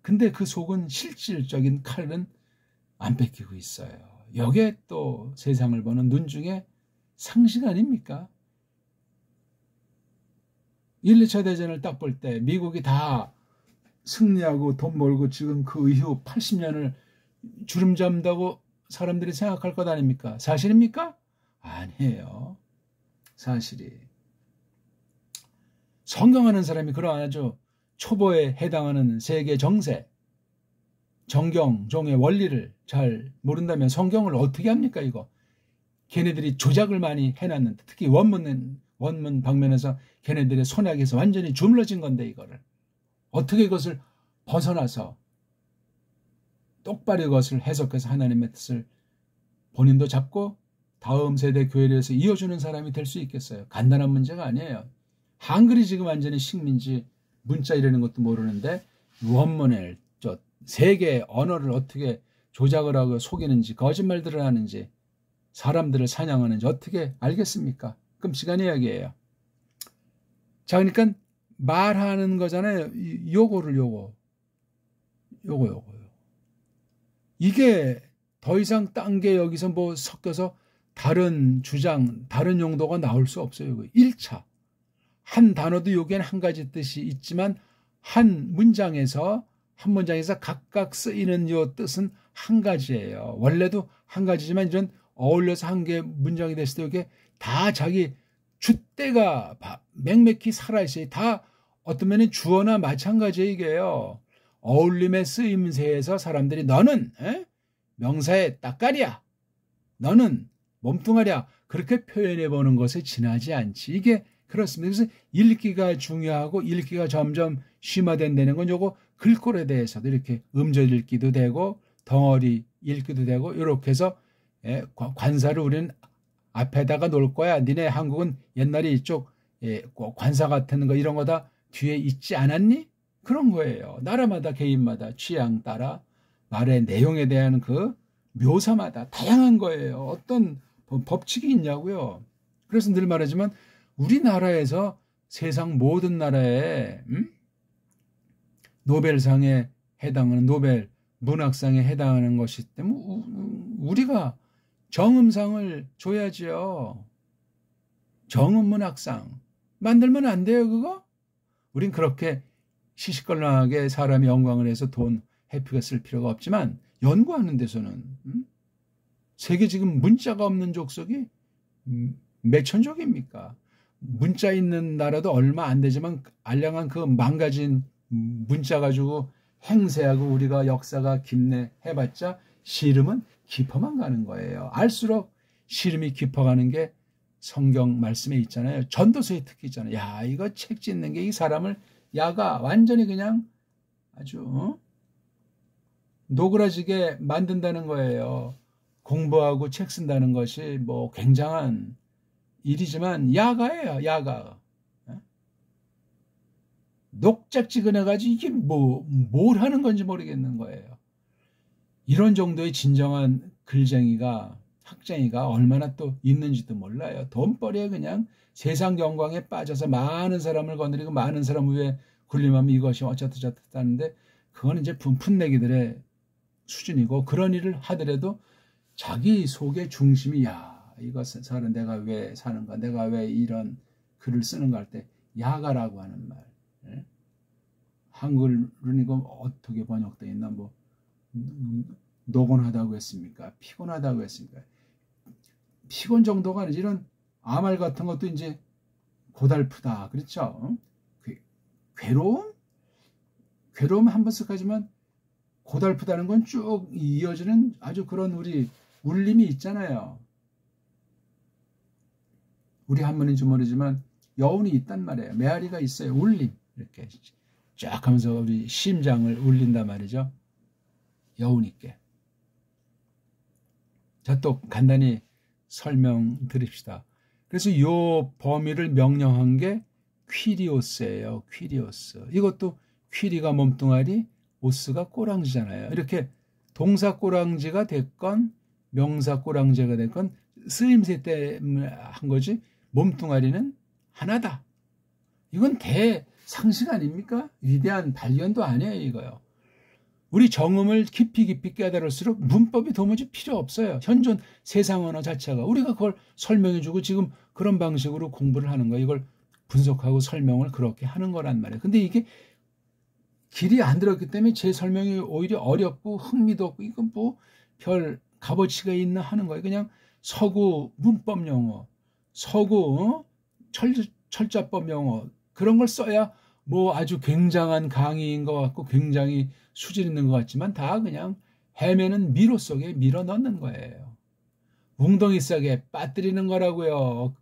근데 그 속은 실질적인 칼은 안 뺏기고 있어요. 여기에 또 세상을 보는 눈 중에 상식 아닙니까? 1, 2차 대전을 딱 볼 때 미국이 다 승리하고 돈 벌고 지금 그 이후 80년을 주름 잡는다고 사람들이 생각할 것 아닙니까? 사실입니까? 아니에요. 사실이. 성경하는 사람이 그러한 아주 초보에 해당하는 세계 정세, 정경종의 원리를 잘 모른다면 성경을 어떻게 합니까 이거? 걔네들이 조작을 많이 해놨는데 특히 원문 방면에서 걔네들의 손약에서 완전히 주물러진 건데 이거를 어떻게 이것을 벗어나서 똑바로 이것을 해석해서 하나님의 뜻을 본인도 잡고 다음 세대 교회를 위해서 이어주는 사람이 될 수 있겠어요? 간단한 문제가 아니에요. 한글이 지금 완전히 식민지 문자 이러는 것도 모르는데 원문을 세계 언어를 어떻게 조작을 하고 속이는지 거짓말들을 하는지 사람들을 사냥하는지 어떻게 알겠습니까? 끔찍한 이야기예요. 자, 그러니까 말하는 거잖아요. 요거요. 이게 더 이상 딴 게 여기서 뭐 섞여서 다른 주장, 다른 용도가 나올 수 없어요. 1차. 한 단어도 여기에는 한 가지 뜻이 있지만 한 문장에서 각각 쓰이는 요 뜻은 한 가지예요. 원래도 한 가지지만 이런 어울려서 한 개의 문장이 됐을 때 이게 다 자기 줏대가 맹맥히 살아있어요. 다 어떤 면에 주어나 마찬가지예요. 이게요. 어울림의 쓰임새에서 사람들이 너는 명사의 따까리야. 너는 몸뚱아리야. 그렇게 표현해보는 것에 지나지 않지. 이게 그렇습니다. 그래서 읽기가 중요하고 읽기가 점점 심화된다는 건 요거 글꼴에 대해서도 이렇게 음절 읽기도 되고 덩어리 읽기도 되고 이렇게 해서 관사를 우리는 앞에다가 놓을 거야. 니네 한국은 옛날에 이쪽 관사 같은 거 이런 거 다 뒤에 있지 않았니? 그런 거예요. 나라마다 개인마다 취향 따라 말의 내용에 대한 그 묘사마다 다양한 거예요. 어떤 법칙이 있냐고요. 그래서 늘 말하지만 우리나라에서 세상 모든 나라에 노벨상에 해당하는 노벨 문학상에 해당하는 것이 때문에 우리가 정음상을 줘야지요. 정음문학상 만들면 안 돼요 그거? 우린 그렇게 시시껄렁하게 사람이 영광을 해서 돈 해피가 쓸 필요가 없지만 연구하는 데서는 세계 지금 문자가 없는 족속이 몇천 족입니까? 문자 있는 나라도 얼마 안 되지만 알량한 그 망가진 문자 가지고 행세하고 우리가 역사가 깊네 해봤자 시름은 깊어만 가는 거예요. 알수록 시름이 깊어가는 게 성경 말씀에 있잖아요. 전도서에 특히 있잖아요. 야, 이거 책 짓는 게 이 사람을 야가 완전히 그냥 아주 노그라지게 만든다는 거예요. 공부하고 책 쓴다는 것이 뭐 굉장한 일이지만 야가예요. 야가. 녹짝지근해가지고 이게 뭘 하는 건지 모르겠는 거예요. 이런 정도의 진정한 글쟁이가 학쟁이가 얼마나 또 있는지도 몰라요. 돈벌이에 그냥 세상 영광에 빠져서 많은 사람을 건드리고 많은 사람 위에 군림하면 이것이 어쩌다 하는데 그거는 이제 분푼내기들의 수준이고 그런 일을 하더라도 자기 속의 중심이 이것은 사는 내가 왜 사는가 내가 왜 이런 글을 쓰는가 할 때 야가라고 하는 말 한글은 이거 어떻게 번역되어 있나 뭐 노곤하다고 했습니까? 피곤하다고 했습니까? 피곤 정도가 아니지 이런 아말 같은 것도 이제 고달프다. 그렇죠? 괴로움? 괴로움 한 번 쓱 하지만 고달프다는 건 쭉 이어지는 아주 그런 우리 울림이 있잖아요. 우리 한문인지 모르지만 여운이 있단 말이에요. 메아리가 있어요. 울림. 이렇게 쫙 하면서 우리 심장을 울린단 말이죠. 여운 있게. 자, 또 간단히 설명드립시다. 그래서 이 범위를 명령한 게 퀴리오스예요. 퀴리오스. 이것도 퀴리가 몸뚱아리, 오스가 꼬랑지잖아요. 이렇게 동사 꼬랑지가 됐건 명사 꼬랑지가 됐건 쓰임새 때문에 한 거지 몸뚱아리는 하나다. 이건 대상식 아닙니까? 위대한 발견도 아니에요, 이거요. 우리 정음을 깊이 깨달을수록 문법이 도무지 필요 없어요. 현존 세상 언어 자체가. 우리가 그걸 설명해주고 지금 그런 방식으로 공부를 하는 거예요. 이걸 분석하고 설명을 그렇게 하는 거란 말이에요. 근데 이게 길이 안 들었기 때문에 제 설명이 오히려 어렵고 흥미도 없고 이건 뭐 별 값어치가 있나 하는 거예요. 그냥 서구 문법 용어, 서구 철자법 용어 그런 걸 써야 뭐 아주 굉장한 강의인 것 같고 굉장히 수질 있는 것 같지만 다 그냥 헤매는 미로 속에 밀어 넣는 거예요. 웅덩이 싸게 빠뜨리는 거라고요.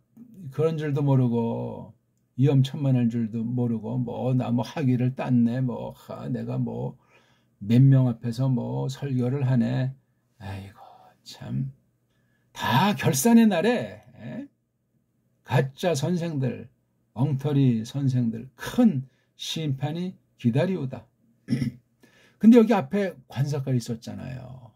그런 줄도 모르고 위험천만할 줄도 모르고 뭐 나 뭐 학위를 땄네 뭐 내가 뭐 몇 명 앞에서 뭐 설교를 하네. 아이고 참 다 결산의 날에 가짜 선생들 엉터리 선생들 큰 심판이 기다리오다. 근데 여기 앞에 관사가 있었잖아요.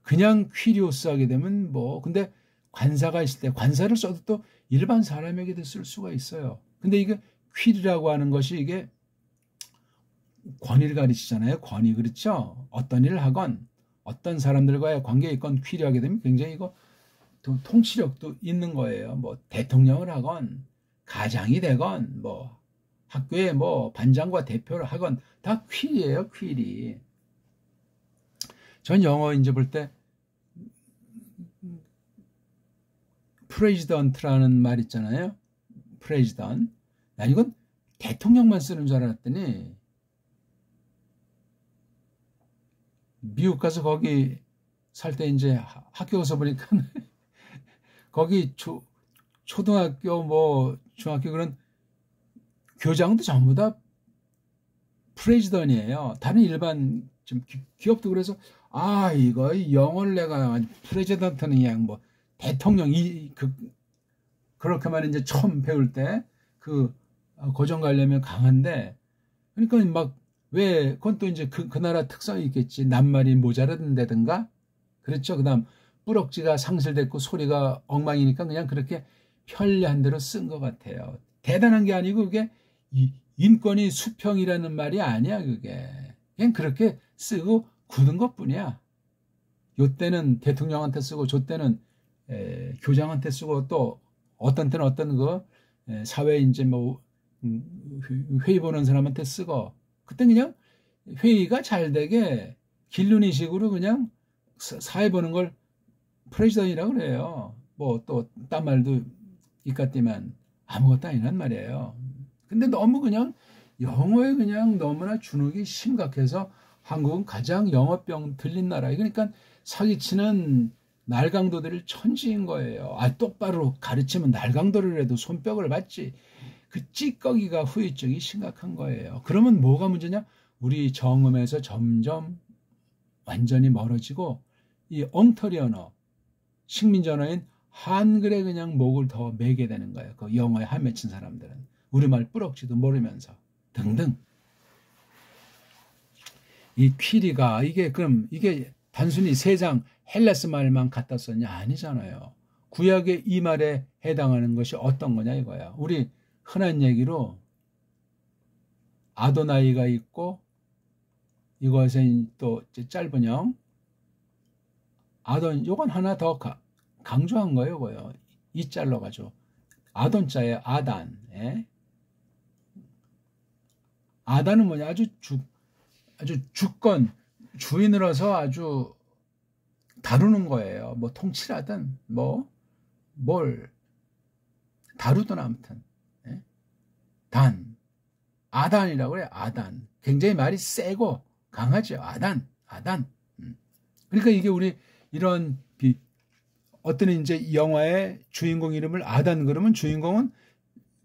그냥 퀴리오스 하게 되면 뭐 근데 관사가 있을 때 관사를 써도 또 일반 사람에게도 쓸 수가 있어요. 근데 이게 퀴리라고 하는 것이 이게 권위를 가르치잖아요. 권위 그렇죠. 어떤 일을 하건 어떤 사람들과의 관계에 있건 퀴리하게 되면 굉장히 이거 통치력도 있는 거예요. 뭐 대통령을 하건 가장이 되건 뭐 학교에 뭐 반장과 대표를 하건 다 퀴리예요. 퀴리. 전 영어 이제 볼 때 프레지던트라는 말 있잖아요. 프레지던. 난 이건 대통령만 쓰는 줄 알았더니 미국 가서 거기 살 때 이제 학교 가서 보니까 거기 초등학교 뭐 중학교 그런 교장도 전부 다 프레지던이에요. 다른 일반 좀 기업도 그래서 아 이거 영어를 내가 프레지던트는 그냥 뭐 대통령 그렇게만 이제 처음 배울 때 그 고정 관념이 강한데 그러니까 막 왜 그건 또 이제 그 나라 특성이 있겠지. 낱말이 모자란다든가 그렇죠. 그다음 뿌럭지가 상실됐고 소리가 엉망이니까 그냥 그렇게 편리한 대로 쓴 것 같아요. 대단한 게 아니고 그게 인권이 수평이라는 말이 아니야. 그게 그냥 그렇게 쓰고 굳은 것뿐이야. 요 때는 대통령한테 쓰고 저 때는 교장한테 쓰고 또 어떤 때는 어떤 그 사회 이제 뭐 회의 보는 사람한테 쓰고 그때 그냥 회의가 잘 되게 길눈이식으로 그냥 사회 보는 걸 프레지던이라고 그래요. 뭐 또 딴 말도 있겠지만 아무것도 아니란 말이에요. 근데 너무 그냥 영어에 그냥 너무나 주눅이 심각해서 한국은 가장 영어병 들린 나라. 그러니까 사기치는 날강도들을 천지인 거예요. 아 똑바로 가르치면 날강도를 해도 손뼉을 받지. 그 찌꺼기가 후유증이 심각한 거예요. 그러면 뭐가 문제냐? 우리 정음에서 점점 완전히 멀어지고 이 엉터리 언어, 식민지 언어인 한글에 그냥 목을 더 매게 되는 거예요. 그 영어에 한맺힌 사람들은. 우리말 뿌럭지도 모르면서 등등. 이 퀴리가 이게 그럼 이게 단순히 세상 헬라스 말만 갖다 썼냐? 아니잖아요. 구약의 이 말에 해당하는 것이 어떤 거냐 이거야. 우리 흔한 얘기로 아도나이가 있고 이것은 또 짧은 형 아돈 요건 하나 더 강조한 거예요. 이거요. 이 잘라가지고 아돈자에 아단. 예? 아단은 뭐냐? 아주 주권 주인으로서 아주 다루는 거예요. 뭐 통치라든 뭐 뭘 다루든 아무튼 아단이라고 그래요. 아단. 굉장히 말이 세고 강하죠. 아단. 그러니까 이게 우리 이런 어떤 이제 영화의 주인공 이름을 아단 그러면 주인공은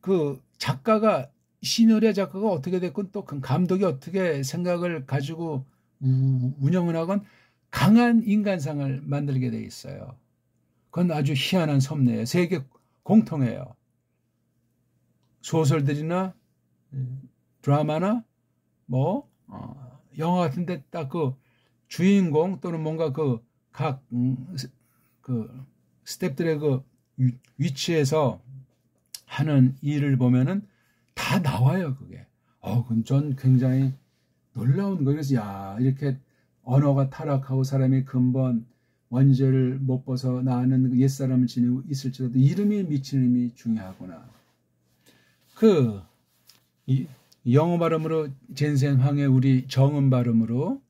그 작가가 시나리오 작가가 어떻게 됐건 또 그 감독이 어떻게 생각을 가지고 운영을 하건 강한 인간상을 만들게 돼 있어요. 그건 아주 희한한 섭리예요. 세계 공통해요. 소설들이나 드라마나 뭐 영화 같은데 딱 그 주인공 또는 뭔가 그 각 그 스태프들의 그 위치에서 하는 일을 보면은 다 나와요, 그게. 그건 전 굉장히 놀라운 거예요. 그래서 야, 이렇게 언어가 타락하고 사람이 근본 원죄를 못 벗어나는 옛사람을 지니고 있을지라도 이름이 미치는 힘이 중요하구나. 영어 발음으로 젠센 황의 우리 정음 발음으로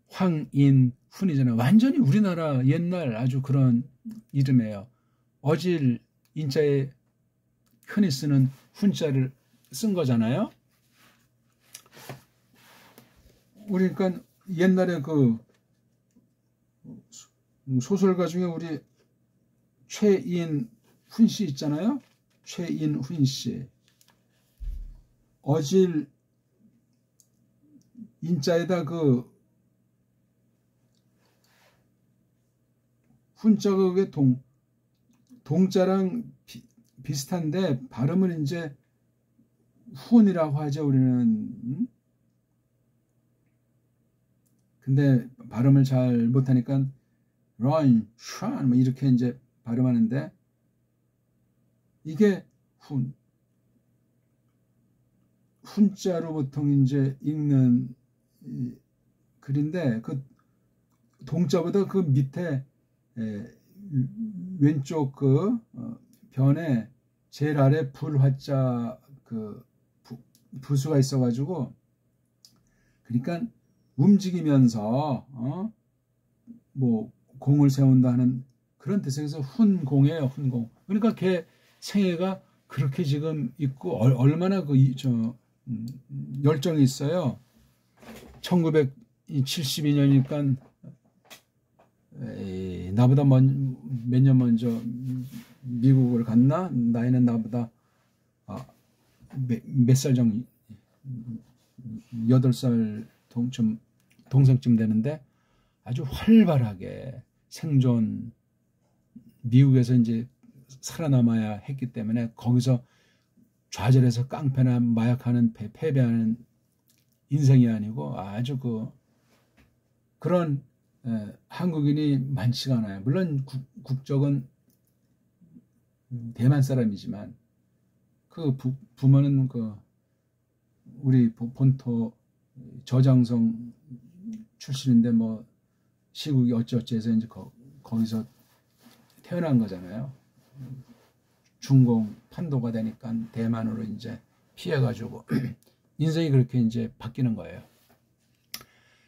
황인훈이잖아요. 완전히 우리나라 옛날 아주 그런 이름이에요. 어질 인자에 흔히 쓰는 훈자를 쓴 거잖아요. 우리 그러니까 옛날에 그 소설가 중에 우리 최인훈 씨 있잖아요. 최인훈 씨. 어질 인자에다 그 훈자 그게 동자랑 비슷한데 발음은 이제 훈이라고 하죠, 우리는. 근데 발음을 잘 못하니까 런, 슈안 뭐 이렇게 이제 발음하는데 이게 훈자로 보통 이제 읽는 글인데 그 동자보다 그 밑에 왼쪽 그 변에 제일 아래 불화자 그 부수가 있어가지고 그러니까 움직이면서 뭐 공을 세운다 하는 그런 뜻에서 훈공이에요, 훈공. 그러니까 걔 생애가 그렇게 지금 있고 얼마나 열정이 있어요. 1972년이니까 나보다 몇 년 먼저 미국을 갔나? 나이는 나보다 몇 살 정도 8살 동생쯤 되는데 아주 활발하게 생존 미국에서 이제 살아남아야 했기 때문에 거기서 좌절해서 깡패나 마약하는 패배하는 인생이 아니고 아주 그런 한국인이 많지가 않아요. 물론 국적은 대만 사람이지만 그 부모는 우리 본토 저장성 출신인데 뭐 시국이 어찌어찌해서 이제 거기서 태어난 거잖아요. 중공 판도가 되니까 대만으로 이제 피해가지고 인생이 그렇게 이제 바뀌는 거예요.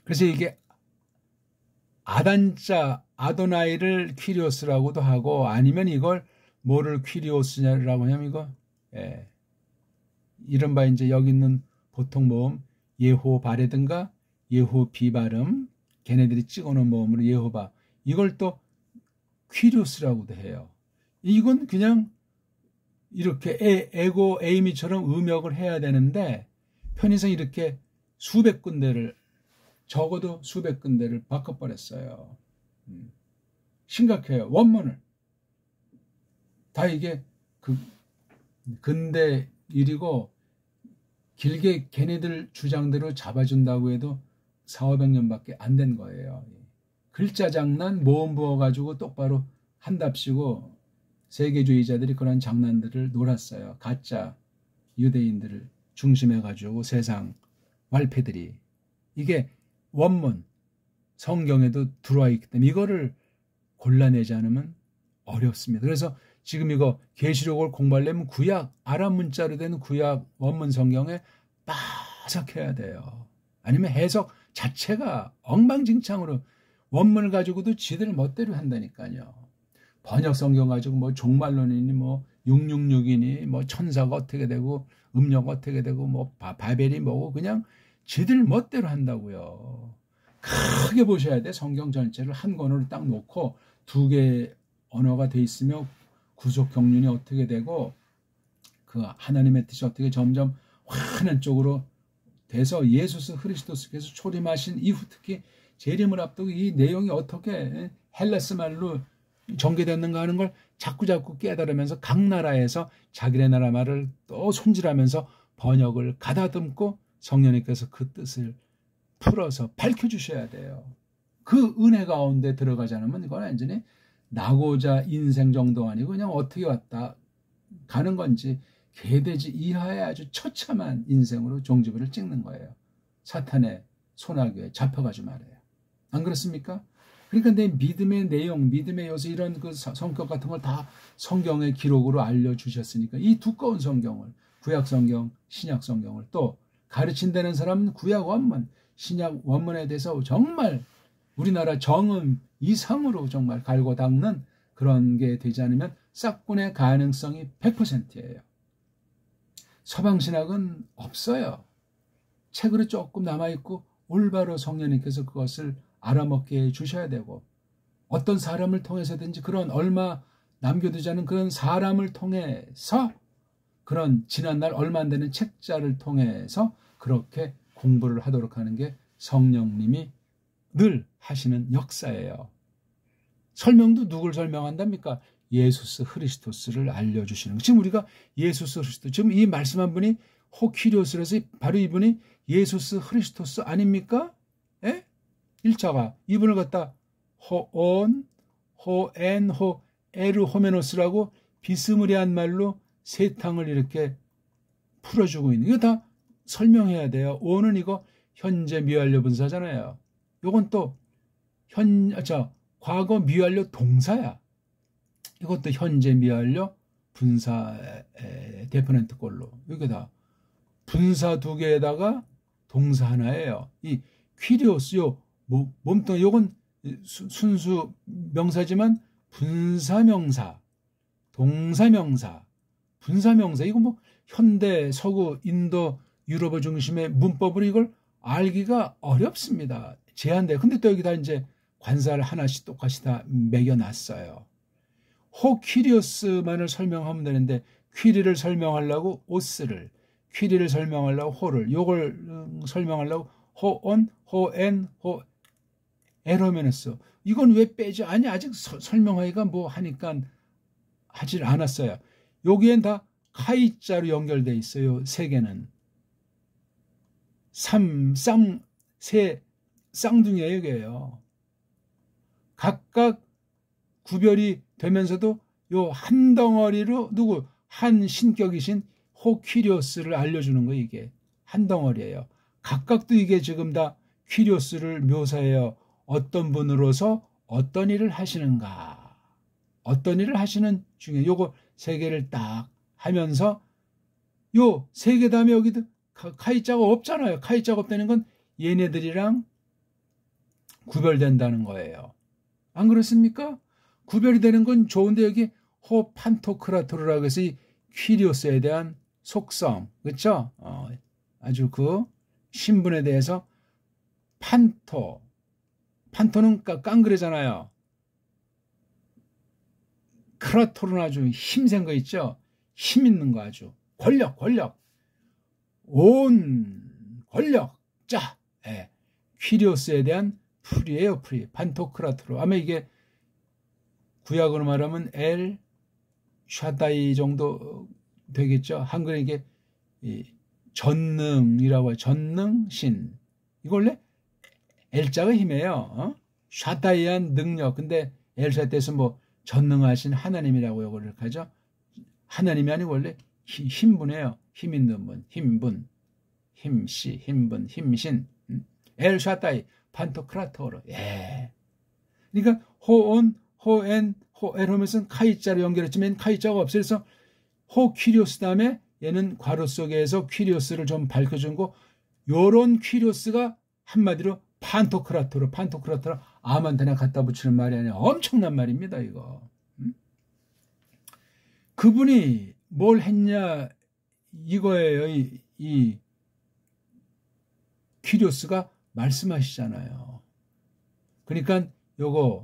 그래서 이게 아단자 아도나이를 퀴리오스라고도 하고 아니면 이걸 뭐를 퀴리오스냐라고 하냐면 이거 이른바 이제 여기 있는 보통 모음 예호바라든가 예호비 발음 걔네들이 찍어놓은 모음으로 예호바 이걸 또 퀴리오스라고도 해요. 이건 그냥 이렇게 에고 에이미처럼 음역을 해야 되는데 편의상 이렇게 수백 군데를 적어도 수백 군데를 바꿔버렸어요. 심각해요. 원문을 다 이게 근대 일이고 길게 걔네들 주장대로 잡아준다고 해도 400~500년밖에 안 된 거예요. 글자 장난 모음 부어가지고 똑바로 한답시고 세계주의자들이 그런 장난들을 놀았어요. 가짜 유대인들을 중심해가지고 세상 말패들이 이게 원문 성경에도 들어와 있기 때문에 이거를 골라내지 않으면 어렵습니다. 그래서 지금 이거 계시록을 공부하려면 구약 아람 문자로 된 구약 원문 성경에 빠삭해야 돼요. 아니면 해석 자체가 엉망진창으로 원문을 가지고도 지들 멋대로 한다니까요. 번역 성경 가지고 뭐 종말론이니 뭐 666이니 뭐 천사가 어떻게 되고 음력 어떻게 되고 뭐 바벨이 뭐고 그냥 지들 멋대로 한다고요. 크게 보셔야 돼. 성경 전체를 한 권으로 딱 놓고 2개 언어가 돼 있으며 구속 경륜이 어떻게 되고 그 하나님의 뜻이 어떻게 점점 환한 쪽으로 돼서 예수 그리스도께서 초림하신 이후 특히 재림을 앞두고 이 내용이 어떻게 헬라스 말로 전개됐는가 하는 걸 자꾸자꾸 깨달으면서 각 나라에서 자기네 나라 말을 또 손질하면서 번역을 가다듬고 성령님께서 그 뜻을 풀어서 밝혀주셔야 돼요. 그 은혜 가운데 들어가지 않으면 이건 완전히 나고자 인생 정도 아니고 그냥 어떻게 왔다 가는 건지 개돼지 이하의 아주 처참한 인생으로 종지부를 찍는 거예요. 사탄의 소나기에 잡혀가지 말아요. 안 그렇습니까? 그러니까 내 믿음의 내용, 믿음의 요소 이런 그 성격 같은 걸 다 성경의 기록으로 알려주셨으니까 이 두꺼운 성경을 구약 성경, 신약 성경을 또 가르친다는 사람은 구약 원문, 신약 원문에 대해서 정말 우리나라 정음 이상으로 정말 갈고 닦는 그런 게 되지 않으면 싹군의 가능성이 100%예요. 서방신학은 없어요. 책으로 조금 남아있고 올바로 성령님께서 그것을 알아먹게 해주셔야 되고 어떤 사람을 통해서든지 그런 얼마 남겨두지 않은 그런 사람을 통해서 그런 지난날 얼마 안 되는 책자를 통해서 그렇게 공부를 하도록 하는 게 성령님이 늘 하시는 역사예요. 설명도 누굴 설명한답니까? 예수스 그리스도스를 알려주시는 거. 지금 우리가 예수스 그리스도 지금 이 말씀한 분이 호키리오스라서 바로 이분이 예수스 그리스도스 아닙니까? 예? 1차가 이분을 갖다 호온, 호엔, 호에르호메노스라고 비스무리한 말로 세탕을 이렇게 풀어주고 있는 이거 다 설명해야 돼요. 오는 이거 현재 미완료 분사잖아요. 요건 또 과거 미완료 동사야. 이것도 현재 미완료 분사 데퍼넌트 꼴로 이게 다 분사 두 개에다가 동사 하나예요. 이 퀴리오스 요 몸뚱 요건 순수 명사지만 분사명사, 동사명사, 분사명사 이거 뭐 현대, 서구, 인도, 유럽어 중심의 문법으로 이걸 알기가 어렵습니다. 제한돼요. 근데 또 여기다 이제 관사를 하나씩 똑같이 다 매겨놨어요. 호퀴리오스만을 설명하면 되는데 퀴리를 설명하려고 오스를, 퀴리를 설명하려고 호를, 요걸 설명하려고 호온, 호엔, 호에르호메노스 이건 왜 빼지? 아니 아직 설명하기가 뭐 하니까 하질 않았어요. 여기엔 다 카이자로 연결돼 있어요. 세 개는 세 쌍둥이에요. 이게요. 각각 구별이 되면서도 요 한 덩어리로 누구 한 신격이신 호퀴리오스를 알려주는 거예요. 이게 한 덩어리예요. 각각도 이게 지금 다 퀴리오스를 묘사해요. 어떤 분으로서 어떤 일을 하시는가, 어떤 일을 하시는 중에 요거 세 개를 딱 하면서 요 세 개 다음에 여기도 카이자가 없잖아요. 카이자가 없다는 건 얘네들이랑 구별된다는 거예요. 안 그렇습니까? 구별이 되는 건 좋은데 여기 호판토크라토르라고 해서 이 퀴리오스에 대한 속성, 그렇죠? 아주 그 신분에 대해서 판토는 깡그레잖아요. 크라토는 아주 힘센 거 있죠? 힘 있는 거 아주 권력 온 권력 자 예. 퀴리오스에 대한 풀이에요. 풀이 판토크라토르 아마 이게 구약으로 말하면 엘 샤다이 정도 되겠죠. 한글에 이게 전능이라고 해요. 전능신 이거 원래 엘자가 힘이에요. 샤다이한 능력. 근데 엘샤테에서 뭐 전능하신 하나님이라고 이거를 하죠. 하나님이 아니고 원래 힘분이에요. 힘 있는 분, 힘분, 힘씨, 힘분, 힘신. 엘샤다이, 판토크라토르. 예. 그러니까 호온, 호엔, 호에르호메노스는 카이자로 연결했지만 카이자가 없어요. 그래서 호퀴리오스 다음에 얘는 괄호 속에서 퀴리오스를 좀 밝혀준 거. 요런 퀴리오스가 한마디로 판토크라토르 아무한테나 갖다 붙이는 말이 아니라 엄청난 말입니다. 이거. 그분이 뭘 했냐 이거예요. 이 퀴리오스가 말씀하시잖아요. 그러니까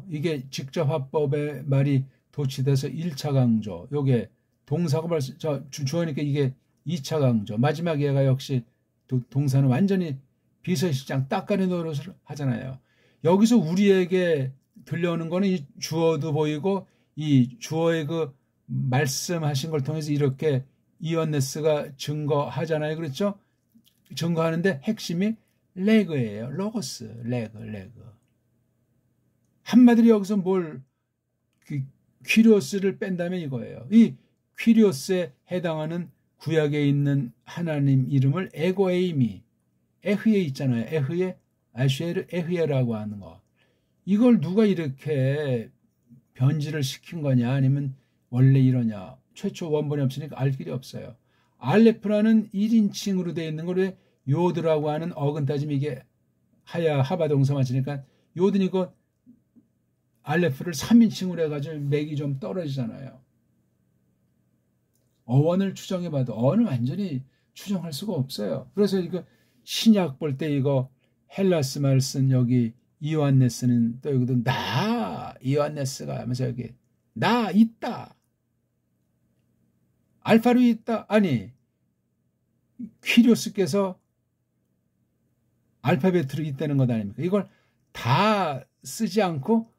이게 직접 화법의 말이 도취돼서 1차 강조 요게 동사가 벌써 주어니까 이게 2차 강조. 마지막 얘가 역시 동사는 완전히 비서실장 닦아내 노릇을 하잖아요. 여기서 우리에게 들려오는 거는 이 주어도 보이고 이 주어의 그 말씀하신 걸 통해서 이렇게 이언네스가 증거하잖아요. 그렇죠? 증거하는데 핵심이 레그예요. 로고스, 레그. 한마디로 여기서 퀴리오스를 뺀다면 이거예요. 이 퀴리오스에 해당하는 구약에 있는 하나님 이름을 에고에이미, 에흐에 있잖아요. 에흐에, 아슈에르 에흐에라고 하는 거. 이걸 누가 이렇게 변질을 시킨 거냐 아니면 원래 이러냐. 최초 원본이 없으니까 알 길이 없어요. 알레프라는 1인칭으로 되어 있는 걸 요드라고 하는 어근따짐 이게 하바동사 맞으니까 요드는 이거 알레프를 3인칭으로 해가지고 맥이 좀 떨어지잖아요. 어원을 추정해봐도 어원은 완전히 추정할 수가 없어요. 그래서 이거 신약 볼 때 이거 헬라스 말 쓴 여기 이오안네스는 또 여기도 나 이오안네스가 하면서 여기 나 있다. 알파로 있다. 아니 퀴리오스께서 알파벳으로 있다는 것 아닙니까? 이걸 다 쓰지 않고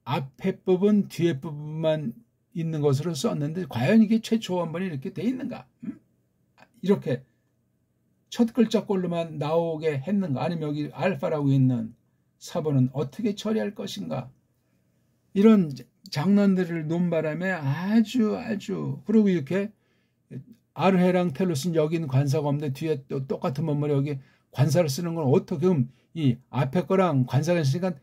앞에 부분 뒤에 부분만 있는 것으로 썼는데 과연 이게 최초 원본이 이렇게 돼 있는가? 이렇게 첫 글자꼴로만 나오게 했는가? 아니면 여기 알파라고 있는 사본은 어떻게 처리할 것인가? 이런 장난들을 논바람에 아주 그리고 이렇게 아르헤랑 텔로스는 여기는 관사가 없는데 뒤에 또 똑같은 원문에 여기 관사를 쓰는 건 어떻게 그럼 이 앞에 거랑 관사가 있으니까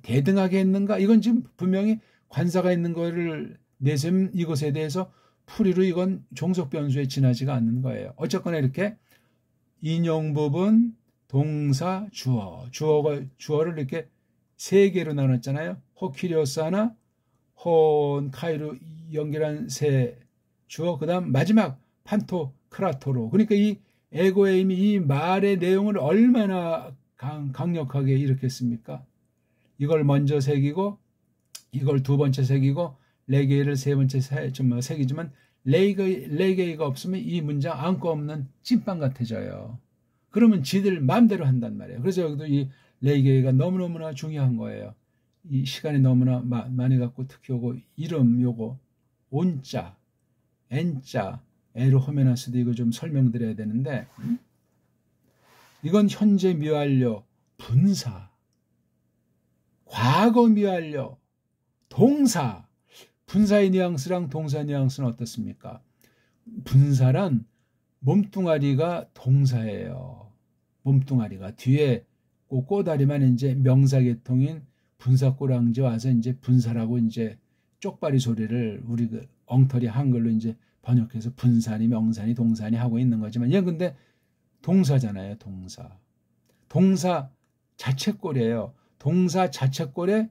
대등하게 했는가? 이건 지금 분명히 관사가 있는 거를 내세운 이것에 대해서 풀이로 이건 종속 변수에 지나지가 않는 거예요. 어쨌거나 이렇게 인용 부분, 동사, 주어를 이렇게 세 개로 나눴잖아요. 호키리오스 하나, 혼카이로 연결한 세 주어, 그 다음 마지막 판토크라토로. 그러니까 이 에고에임이 이 말의 내용을 얼마나 강력하게 일으켰습니까? 이걸 먼저 새기고 이걸 두 번째 새기고 레게이를 세 번째 새기지만 레게이가 없으면 이 문장 안고 없는 찐빵 같아져요. 그러면 지들 마음대로 한단 말이에요. 그래서 여기도 이 레게이가 너무너무나 중요한 거예요. 이 시간이 너무나 많이 갖고 특히 요거 이름 요거 온자 N자 에르호메나스도 이거 좀 설명드려야 되는데 이건 현재 미완료 분사 과거 미완료 동사 분사의 뉘앙스랑 동사의 뉘앙스는 어떻습니까? 분사란 몸뚱아리가 동사예요. 몸뚱아리가 뒤에 꼬다리만 이제 명사계통인 분사꼬랑지 와서 이제 분사라고 이제 쪽발이 소리를 우리 그 엉터리 한글로 이제 번역해서 분산이 명산이 동산이 하고 있는 거지만 얘 근데 동사잖아요. 동사 자체꼴이에요. 동사 자체꼴에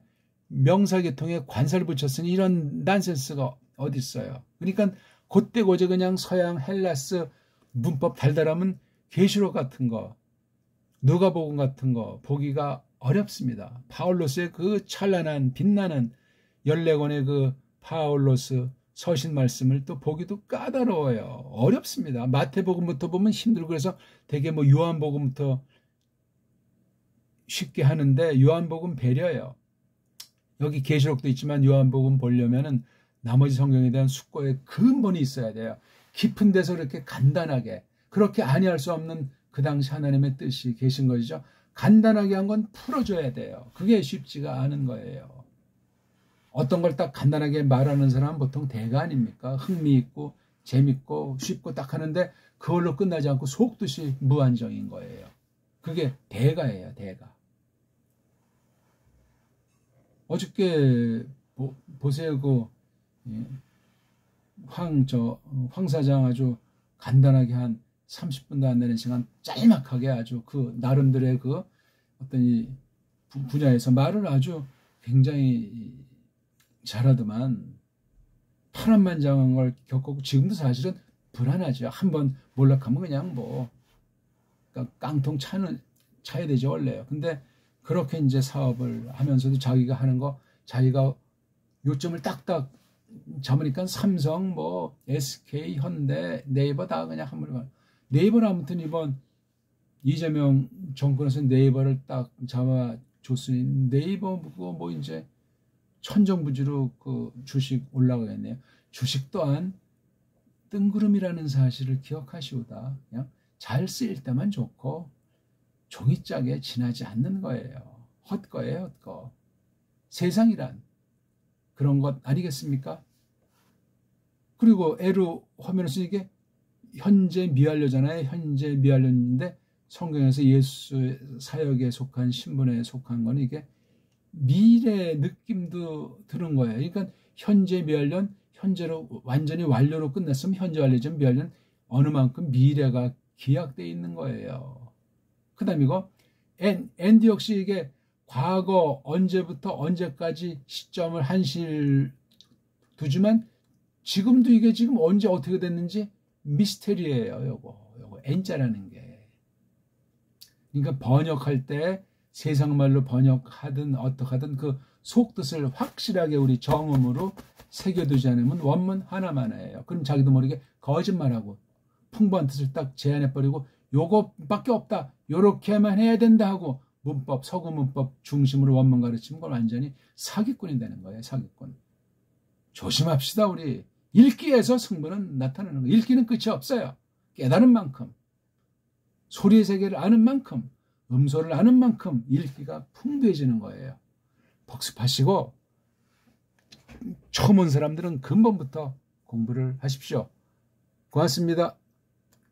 명사계통에 관사를 붙였으니 이런 난센스가 어디 있어요. 그러니까 그때 고저 그냥 서양 헬라스 문법 달달하면 계시록 같은 거 누가복음 같은 거 보기가 어렵습니다. 파울로스의 그 찬란한 빛나는 14권의 그 파울로스 서신 말씀을 또 보기도 까다로워요. 어렵습니다. 마태복음부터 보면 힘들고 그래서 되게 뭐 요한복음부터 쉽게 하는데 요한복음 배려요. 여기 계시록도 있지만 요한복음 보려면은 나머지 성경에 대한 숙고의 근본이 있어야 돼요. 깊은 데서 이렇게 간단하게 그렇게 아니할 수 없는 그 당시 하나님의 뜻이 계신 것이죠. 간단하게 한 건 풀어줘야 돼요. 그게 쉽지가 않은 거예요. 어떤 걸 딱 간단하게 말하는 사람은 보통 대가 아닙니까? 흥미있고 재밌고 쉽고 딱 하는데 그걸로 끝나지 않고 속뜻이 무한정인 거예요. 그게 대가예요. 대가. 어저께 보세요. 그 황 사장 아주 간단하게 한 30분도 안 되는 시간 짤막하게 아주 그 나름대로의 그 어떤 이 분야에서 말을 아주 굉장히 잘하더만 파란만장한 걸 겪었고 지금도 사실은 불안하죠. 한번 몰락하면 그냥 뭐 깡통 차야 되죠 원래요. 근데 그렇게 이제 사업을 하면서도 자기가 하는 거 자기가 요점을 딱딱 잡으니까 삼성, 뭐 SK, 현대, 네이버 다 그냥 한 번에. 네이버는 아무튼 이번 이재명 정권에서 네이버를 딱 잡아줬으니 네이버 뭐 이제 천정부지로 그 주식 올라가겠네요. 주식 또한 뜬구름이라는 사실을 기억하시오다. 그냥 잘 쓰일 때만 좋고 종이짝에 지나지 않는 거예요. 헛거예요, 헛거. 세상이란 그런 것 아니겠습니까? 그리고 애로 화면을 쓰니까 현재 미완료잖아요. 현재 미완료인데 성경에서 예수 사역에 속한 신분에 속한 거는 이게 미래 느낌도 드는 거예요. 그러니까 현재 미완료는 현재로 완전히 완료로 끝났으면 현재 완료죠. 미완료는 어느 만큼 미래가 기약되어 있는 거예요. 그 다음에 이거 엔드 역시 이게 과거 언제부터 언제까지 시점을 한시를 두지만 지금도 이게 지금 언제 어떻게 됐는지 미스테리예요. 요거 N자라는 게. 그러니까 번역할 때 세상말로 번역하든 어떡하든 그 속뜻을 확실하게 우리 정음으로 새겨두지 않으면 원문 하나만이에요. 그럼 자기도 모르게 거짓말하고 풍부한 뜻을 딱 제안해버리고 요거밖에 없다. 요렇게만 해야 된다 하고 문법, 서구 문법 중심으로 원문 가르치면 그건 완전히 사기꾼이 되는 거예요. 사기꾼. 조심합시다. 우리 읽기에서 승부는 나타나는 거예요. 읽기는 끝이 없어요. 깨달은 만큼, 소리의 세계를 아는 만큼, 음소를 아는 만큼 읽기가 풍부해지는 거예요. 복습하시고 처음 온 사람들은 근본부터 공부를 하십시오. 고맙습니다.